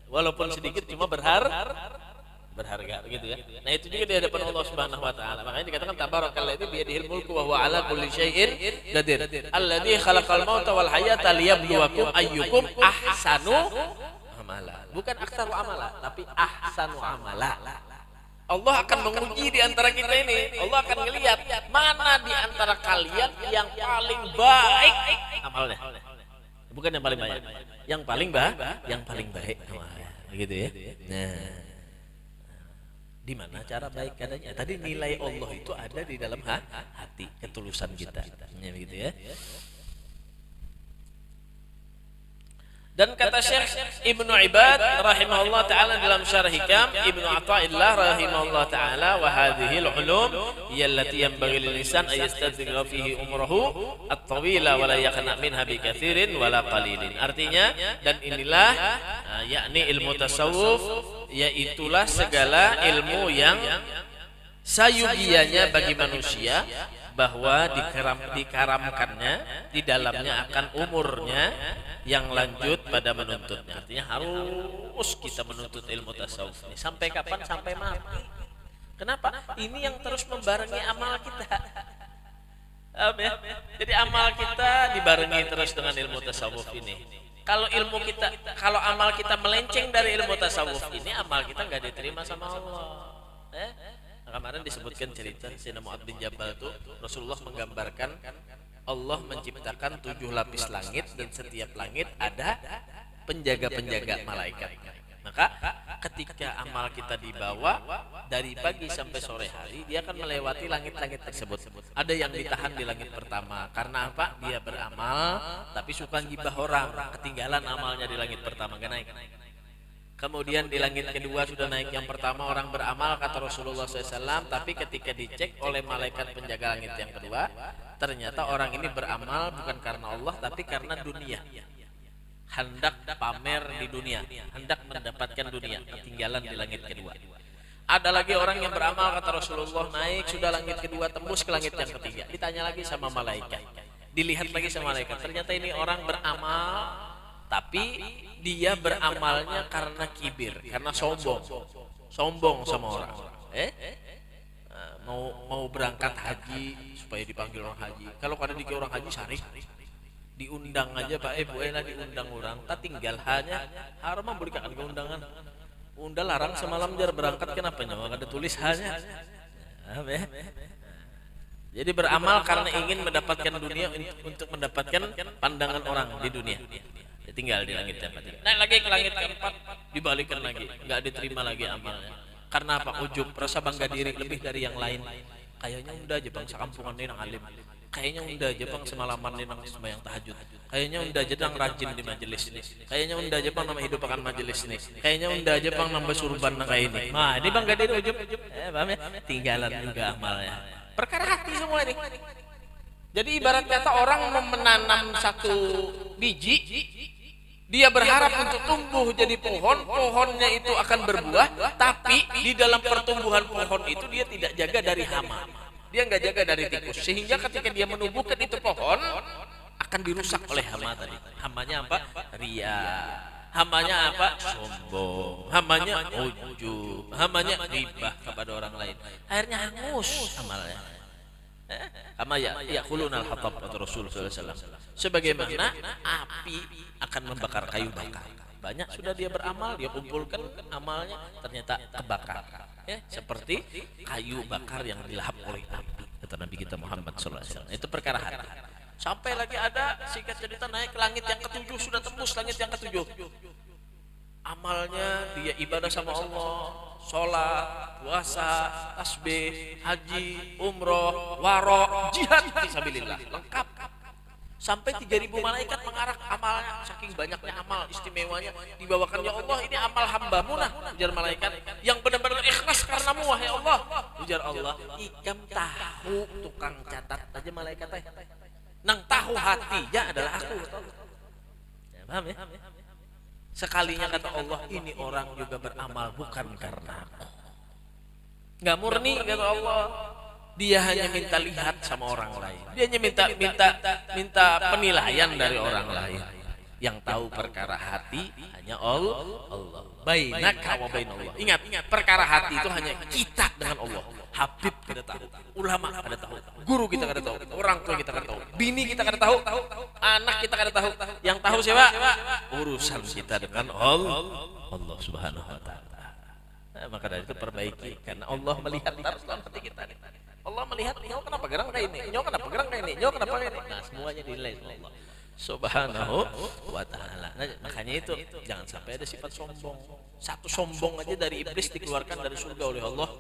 Walaupun sedikit cuma berharga gitu ya. Nah, itu juga di hadapan Allah Subhanahu wa taala. Makanya dikatakan tabarakalladzi biyadihil mulku wa huwa ala kulli syai'in qadir. Alladzi khalaqal mauta wal hayata liyabluwakum ayyukum ahsanu amala. Bukan aksaru amala, tapi ahsanu amala. Allah akan menguji di antara kita ini. Allah akan ngelihat mana di antara kalian yang paling baik amalnya. Bukan yang paling banyak. Yang paling baik amalnya. Begitu ya. Nah, di mana cara baik adanya? Tadi nilai Allah itu ada di dalam hati, ketulusan kita. Begitu ya. Dan kata Syekh Ibnu Ibad rahimahullah ta'ala dalam syarah Hikam, Ibnu Athaillah rahimahullah ta'ala, wa hadhihi al-ulum hiya allati yanbaghi lil insan ay yastadhkira fihi umrahu at-tawila wa la yaqna minha bi katsirin wa la qalilin. Artinya, dan inilah yakni ilmu tasawuf, yaitulah segala ilmu yang sayugianya bagi manusia, bahwa dikaramkannya di dalamnya akan umurnya yang lanjut pada menuntutnya. Artinya harus kita menuntut ilmu tasawuf ini sampai kapan? Sampai mati. Kenapa? Ini yang terus membarengi amal kita. Ya? Jadi amal kita dibarengi terus dengan ilmu tasawuf ini. Kalau amal kita melenceng dari ilmu tasawuf ini, amal kita nggak diterima sama Allah. Kemarin disebutkan cerita Sayyidina Mu'adz bin Jabal itu, Rasulullah menggambarkan Allah menciptakan 7 lapis langit, dan setiap langit ada penjaga-penjaga malaikat. Maka ketika amal kita dibawa dari pagi sampai sore hari, dia akan melewati langit-langit tersebut. Ada yang ditahan di langit pertama, karena apa? Dia beramal tapi suka ngibah orang, ketinggalan amalnya di langit pertama, gak naik. Kemudian di langit kedua sudah naik yang pertama, orang beramal kata Rasulullah SAW, tapi ketika dicek oleh malaikat penjaga langit yang kedua, ternyata orang ini beramal bukan karena Allah tapi karena dunia, hendak pamer di dunia, hendak mendapatkan dunia, ketinggalan di langit kedua. Ada lagi orang yang beramal kata Rasulullah, naik sudah langit kedua, tembus ke langit yang ketiga, ditanya lagi sama malaikat, dilihat lagi sama malaikat, ternyata ini orang beramal tapi dia beramalnya karena kibir, karena sombong sama orang. Mau berangkat haji supaya dipanggil orang haji. Kalau kada dikira orang haji syarif, diundang aja Pak Bu elah diundang orang, tak tinggal hanya haram memberikan keundangan. Undang larang semalam jar berangkat, kenapa nyawa kada tulis hanya. Jadi beramal karena ingin mendapatkan dunia, untuk mendapatkan pandangan orang di dunia. Tinggal di langit yang ketiga, naik lagi ke langit keempat, dibalikan lagi, nggak diterima lagi amalnya. Karena apa? Ujub, rasa bangga diri lebih dari yang lain. Kayaknya udah aja bang sekampungan ini nang alim, kayaknya udah aja bang semalaman ini nang sembahyang tahajud, kayaknya udah aja nang rajin di majelis ini, kayaknya udah aja bang nama hidup akan majelis ini, kayaknya udah aja bang nambah surban nang kayak ini. Nah ini bangga diri ujub, paham ya? Tinggalan juga amalnya. Perkara hati semua ini. Jadi ibarat kata orang menanam satu biji, dia berharap untuk tumbuh jadi pohon, pohonnya itu akan berbuah, tapi di dalam pertumbuhan pohon itu dia tidak jaga dari hama, dia nggak jaga dari tikus, sehingga ketika dia menumbuhkan itu pohon akan dirusak oleh hama tadi. Hamanya apa? Ria. Hamanya apa? Sombong. Hamanya ujub. Hamanya ghibah kepada orang lain. Akhirnya hangus amalnya. Kama yaquluna al-hatab kata Rasul sallallahu alaihi wasallam. Sebagaimana api akan membakar kayu bakar. Banyak sudah dia beramal, dia kumpulkan amalnya, ternyata kebakar. Ya, seperti kayu bakar yang dilahap oleh api. Kata Nabi kita Muhammad sallallahu alaihi wasallam. Itu perkara hati. Sampai lagi ada singkat cerita naik ke langit yang ketujuh, sudah tembus langit yang ketujuh. Amalnya dia ibadah sama Allah, sholat, puasa, tasbih, haji, umroh, waro, jihad fisabilillah, lengkap. Sampai 3.000 malaikat mengarak amalnya, saking banyaknya amal istimewanya dibawakan. Ya Allah, ini amal hambamu nah, ujar malaikat, yang benar-benar ikhlas karenamu wahai Allah. Ujar Allah, ikam tahu tukang catat aja malaikat nang tahu hatinya adalah aku. Ya, paham ya? Sekalinya kata Allah, ini orang juga beramal bukan karena aku. Nggak murni kata Allah. Dia hanya minta lihat sama orang lain. Dia hanya minta penilaian dari orang lain. Yang tahu perkara hati hanya Allah. Bainaka wa bainallah. Ingat, perkara hati itu hanya kita dengan Allah. Habib kita tahu, ulama kita tahu, guru kita kada tahu, orang tua kita kada tahu, bini kita kada tahu, anak kita kada tahu. Yang tahu siapa? Urusan kita dengan Allah Subhanahu wa taala. Maka dari itu perbaiki, karena Allah melihat terus dalam hati kita. Allah melihat, nyawa kenapa gerang kayak ini, nyawa kenapa gerang kayak ini, nyawa kenapa kayak ini. Nah, semuanya dinilai oleh Allah Subhanahu wa taala. Nah, makanya itu jangan sampai ada sifat sombong. Satu sombong aja dari iblis dikeluarkan dari surga oleh Allah.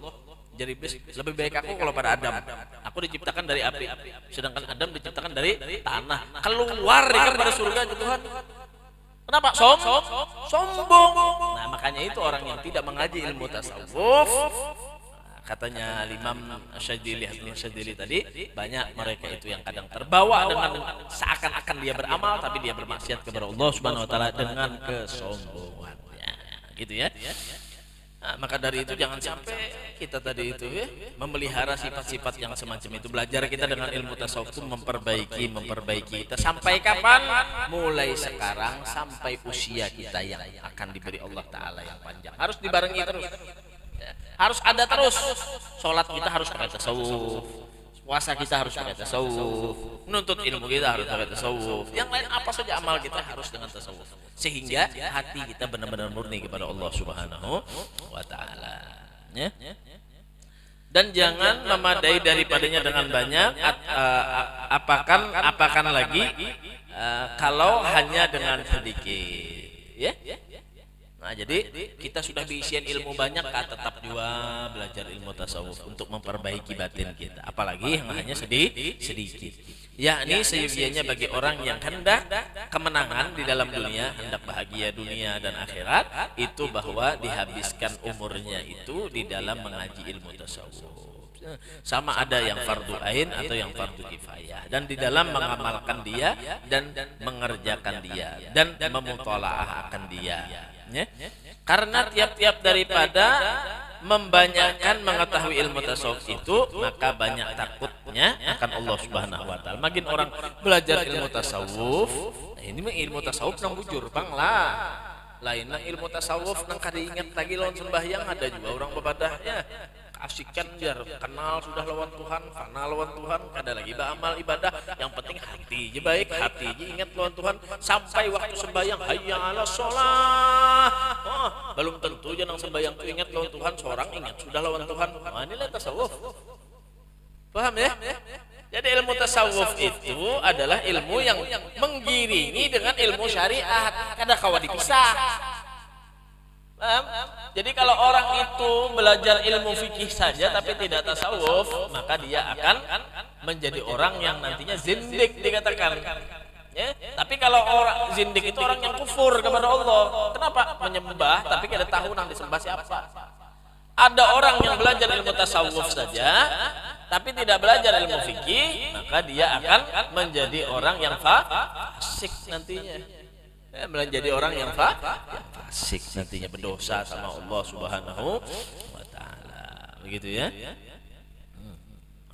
Jadi iblis, lebih baik aku kalau pada Adam. Aku diciptakan dari api, sedangkan Adam diciptakan dari tanah. Keluar kan pada surga Tuhan. Kenapa? Sombong. Nah, makanya itu orang yang tidak mengaji ilmu tasawuf, katanya Imam Syadzili tadi, banyak mereka itu yang kadang terbawa dengan seakan-akan dia beramal tapi dia bermaksiat kepada Allah Subhanahu wa taala dengan kesombongannya. Gitu ya. Nah, maka dari itu jangan sampai kita tadi itu ya memelihara sifat-sifat yang semacam itu. Belajar kita dengan ilmu tasawuf itu memperbaiki kita sampai kapan? Mulai sekarang sampai usia kita yang akan diberi Allah Ta'ala yang panjang. Harus dibarengi terus ya. Harus ada terus. Sholat kita harus pakai tasawuf, puasa kita harus pakai tasawuf, menuntut ilmu kita harus pakai tasawuf, yang lain apa saja amal kita harus dengan tasawuf, sehingga hati kita benar-benar murni kepada Allah Subhanahu wa taala ya. Dan jangan memadai daripadanya dengan banyak, apakan lagi kalau hanya dengan sedikit ya. Nah, jadi kita sudah diisian ilmu banyak, tetap juga belajar ilmu tasawuf untuk memperbaiki batin kita, apalagi yang hanya sedikit. Yakni seyogianya bagi orang yang hendak kemenangan di dalam dunia, hendak bahagia dunia dan akhirat, itu bahwa dihabiskan umurnya itu di dalam mengaji ilmu tasawuf. Sama ada yang fardu ain atau yang fardu kifayah, dan di dalam mengamalkan dia dan mengerjakan dia dan memutolaah akan dia ya. Karena tiap-tiap daripada membanyakkan mengetahui ilmu tasawuf itu, maka banyak takutnya akan Allah Subhanahu wa taala. Makin orang belajar ilmu tasawuf, ini mah ilmu tasawuf nang bujur bang lah. Lainnya ilmu tasawuf nang kada ingat lagi lawan sembahyang, ada juga orang bebadah ya. Asyikan biar kenal sudah lawan Tuhan, fana lawan Tuhan, kada lagi beramal ibadah, yang penting hati je baik, hati je ingat lawan Tuhan, sampai waktu sembahyang hayya ala sholah, belum tentu jangan sembahyang tu ingat lawan Tuhan, seorang ingat sudah lawan Tuhan. Inilah tasawuf, paham ya? Jadi ilmu tasawuf itu adalah ilmu yang menggiringi dengan ilmu syariat, kada kawa dipisah. Jadi kalau orang itu belajar ilmu fikih saja tapi tidak tasawuf, maka dia akan menjadi orang yang nantinya zindik dikatakan ya. Tapi kalau orang zindik itu orang yang kufur kepada Allah. Kenapa? Menyembah tapi kada tahu nang disembah siapa. Ada orang yang belajar ilmu tasawuf saja tapi tidak belajar ilmu fikih, maka dia akan menjadi orang yang fasik nantinya. Menjadi orang yang fasik nantinya, berdosa sama Allah Subhanahu wa taala. Begitu ya.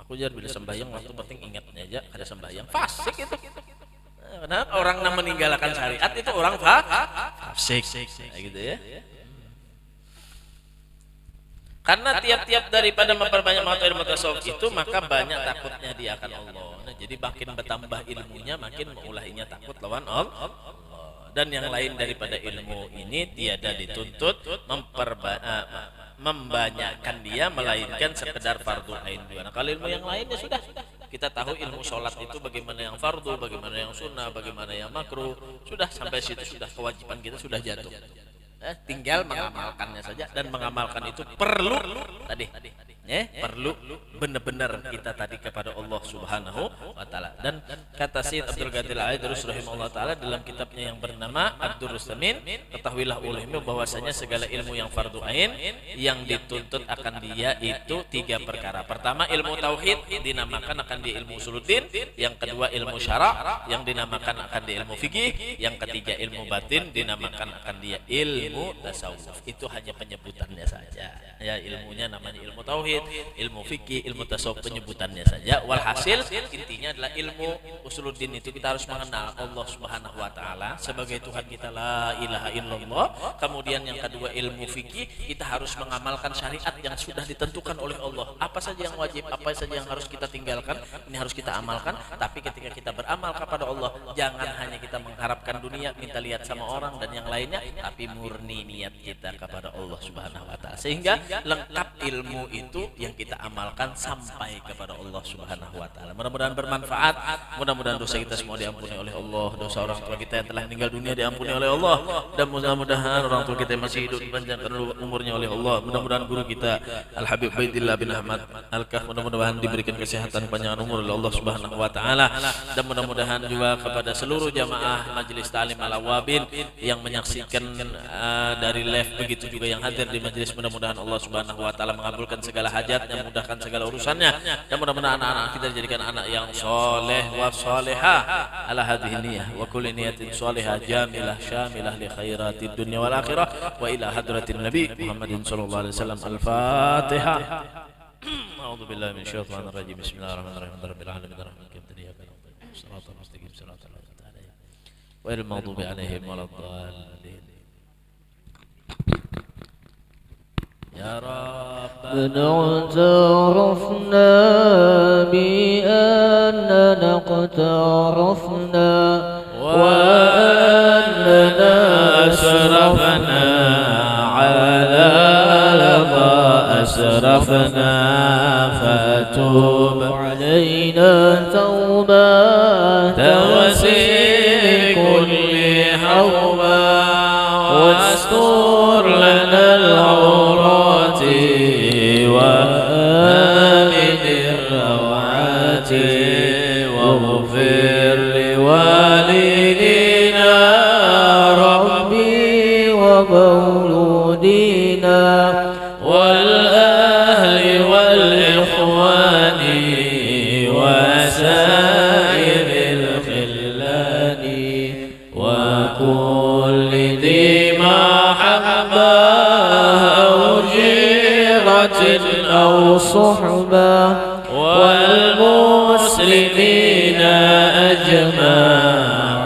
Aku jar bila sembahyang waktu penting ingatnya aja ada sembahyang, fasik itu. Karena orang yang meninggalkan syariat itu orang fasik. Gitu ya. Karena tiap-tiap daripada memperbanyak mengetahui ilmu tasawuf itu, maka banyak takutnya dia akan Allah. Nah, jadi makin bertambah ilmunya, makin mengulahinya takut lawan Allah. Dan yang lain daripada ilmu ini tiada dituntut membanyakkan dia, melainkan sekedar fardu ain juga. Nah, kalau ilmu yang lainnya sudah kita tahu ilmu sholat itu bagaimana yang fardu, bagaimana yang sunnah, bagaimana yang makruh, sudah sampai situ sudah kewajiban kita sudah jatuh. Tinggal mengamalkannya saja, dan mengamalkan itu perlu tadi perlu benar-benar kita tadi kepada Allah Subhanahu wa taala. Dan kata Syekh Abdul Qadir Al-Aidrus rahimahullah taala dalam kitabnya yang bernama Ad-Durrus Tsamin, ketahuilah olehmu bahwasanya segala ilmu yang fardu ain yang dituntut akan dia itu 3 perkara. Pertama, ilmu tauhid dinamakan akan di ilmu usuluddin, yang kedua ilmu syara yang dinamakan akan di ilmu fikih, yang ketiga ilmu batin dinamakan akan dia ilmu tasawuf. Itu hanya penyebutannya saja. Ya, ilmunya namanya ilmu tauhid, ilmu fikih, ilmu tasawuf, penyebutannya saja. Walhasil intinya adalah ilmu usuluddin itu kita harus mengenal Allah Subhanahu wa taala sebagai Tuhan kita, la ilaha illallah. Kemudian yang kedua ilmu fikih, kita harus mengamalkan syariat yang sudah ditentukan oleh Allah. Apa saja yang wajib, apa saja yang harus kita tinggalkan, ini harus kita amalkan. Tapi ketika kita beramal kepada Allah, jangan hanya kita mengharapkan dunia, minta lihat sama orang dan yang lainnya, tapi murni niat kita kepada Allah Subhanahu wa taala. Sehingga lengkap ilmu itu yang kita amalkan sampai kepada Allah Subhanahu wa taala. Mudah-mudahan bermanfaat, mudah-mudahan dosa kita semua diampuni oleh Allah, dosa orang tua kita yang telah meninggal dunia diampuni oleh Allah, dan mudah-mudahan orang tua kita yang masih hidup dipanjangkan umurnya oleh Allah. Mudah-mudahan guru kita Al Habib Baidillah bin Ahmad Al-Kaf mudah-mudahan diberikan kesehatan panjang umur oleh Allah Subhanahu wa taala, dan mudah-mudahan juga kepada seluruh jamaah Majelis Ta'lim Al-Awabin yang menyaksikan dari live, begitu juga yang hadir di majelis. Mudah-mudahan Allah Subhanahu wa taala mengabulkan segala hajatnya, mudahkan segala urusannya, dan mudah-mudahan anak-anak kita dijadikan anak yang soleh wa solehah ala hadhihi niyah wa kulli niyatin solehah jamilah syamilah li khairatid dunya wal akhirah wa ila hadratin nabi Muhammadin sallallahu alaihi wasallam. Al-Fatihah. A'udzu billahi minasyaitonir rajim. Bismillahirrahmanirrahim. Rabbil alamin arrahmanir rahim. Shiratal mustaqim shiratal ladzina an'amta 'alaihim ghairil maghdubi 'alaihim waladdallin. يا رب اعترفنا بأننا اقترفنا وأننا أسرفنا على لظى أسرفنا فتوب علينا توبة توسي كل حوبة واستر لنا العورات وآمن الروعات واغفر لوالدينا ربي ومولودينا والأهل والإخوان وسائر الخلان وكل ذي محبة أو جيرة أو صحبة والمسلمين أجمع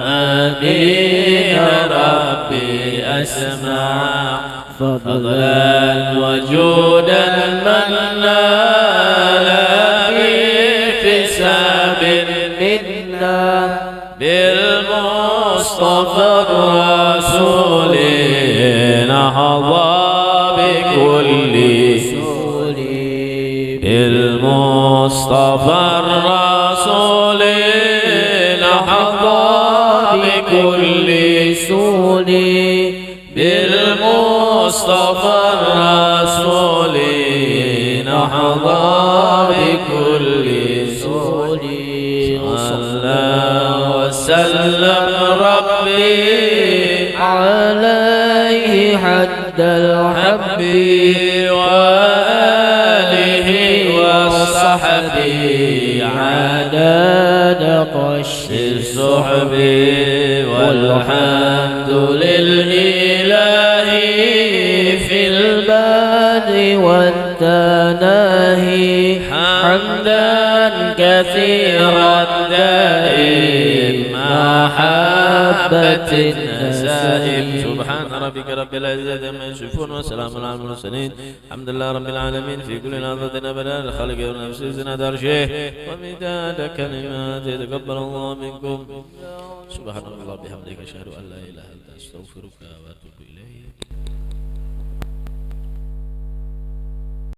آمين ربي أسمع فضلا وجودا منا لا بحساب منا بالمصطفى الرسول نهضى بكل سول بالمصطفى الرسول نهضى بكل سول بالمصطفى الرسول نهضى بكل سول صلى وسلم ربي عليه حد الحب وآله وصحبه عدد قش الصحب والحمد للإله في البدء والتناهي حمدا كثيرا دائم محبة النسائم. سبحان ربك رب العزة عما يصفون وسلام على المرسلين الحمد لله رب العالمين. في كل لحظة أبدا الخلق ونفس زناد عرشه ومداد كلماته. تقبل الله منكم. سبحان الله بحمدك أشهد أن لا إله إلا أنت أستغفرك وأتوب إليك.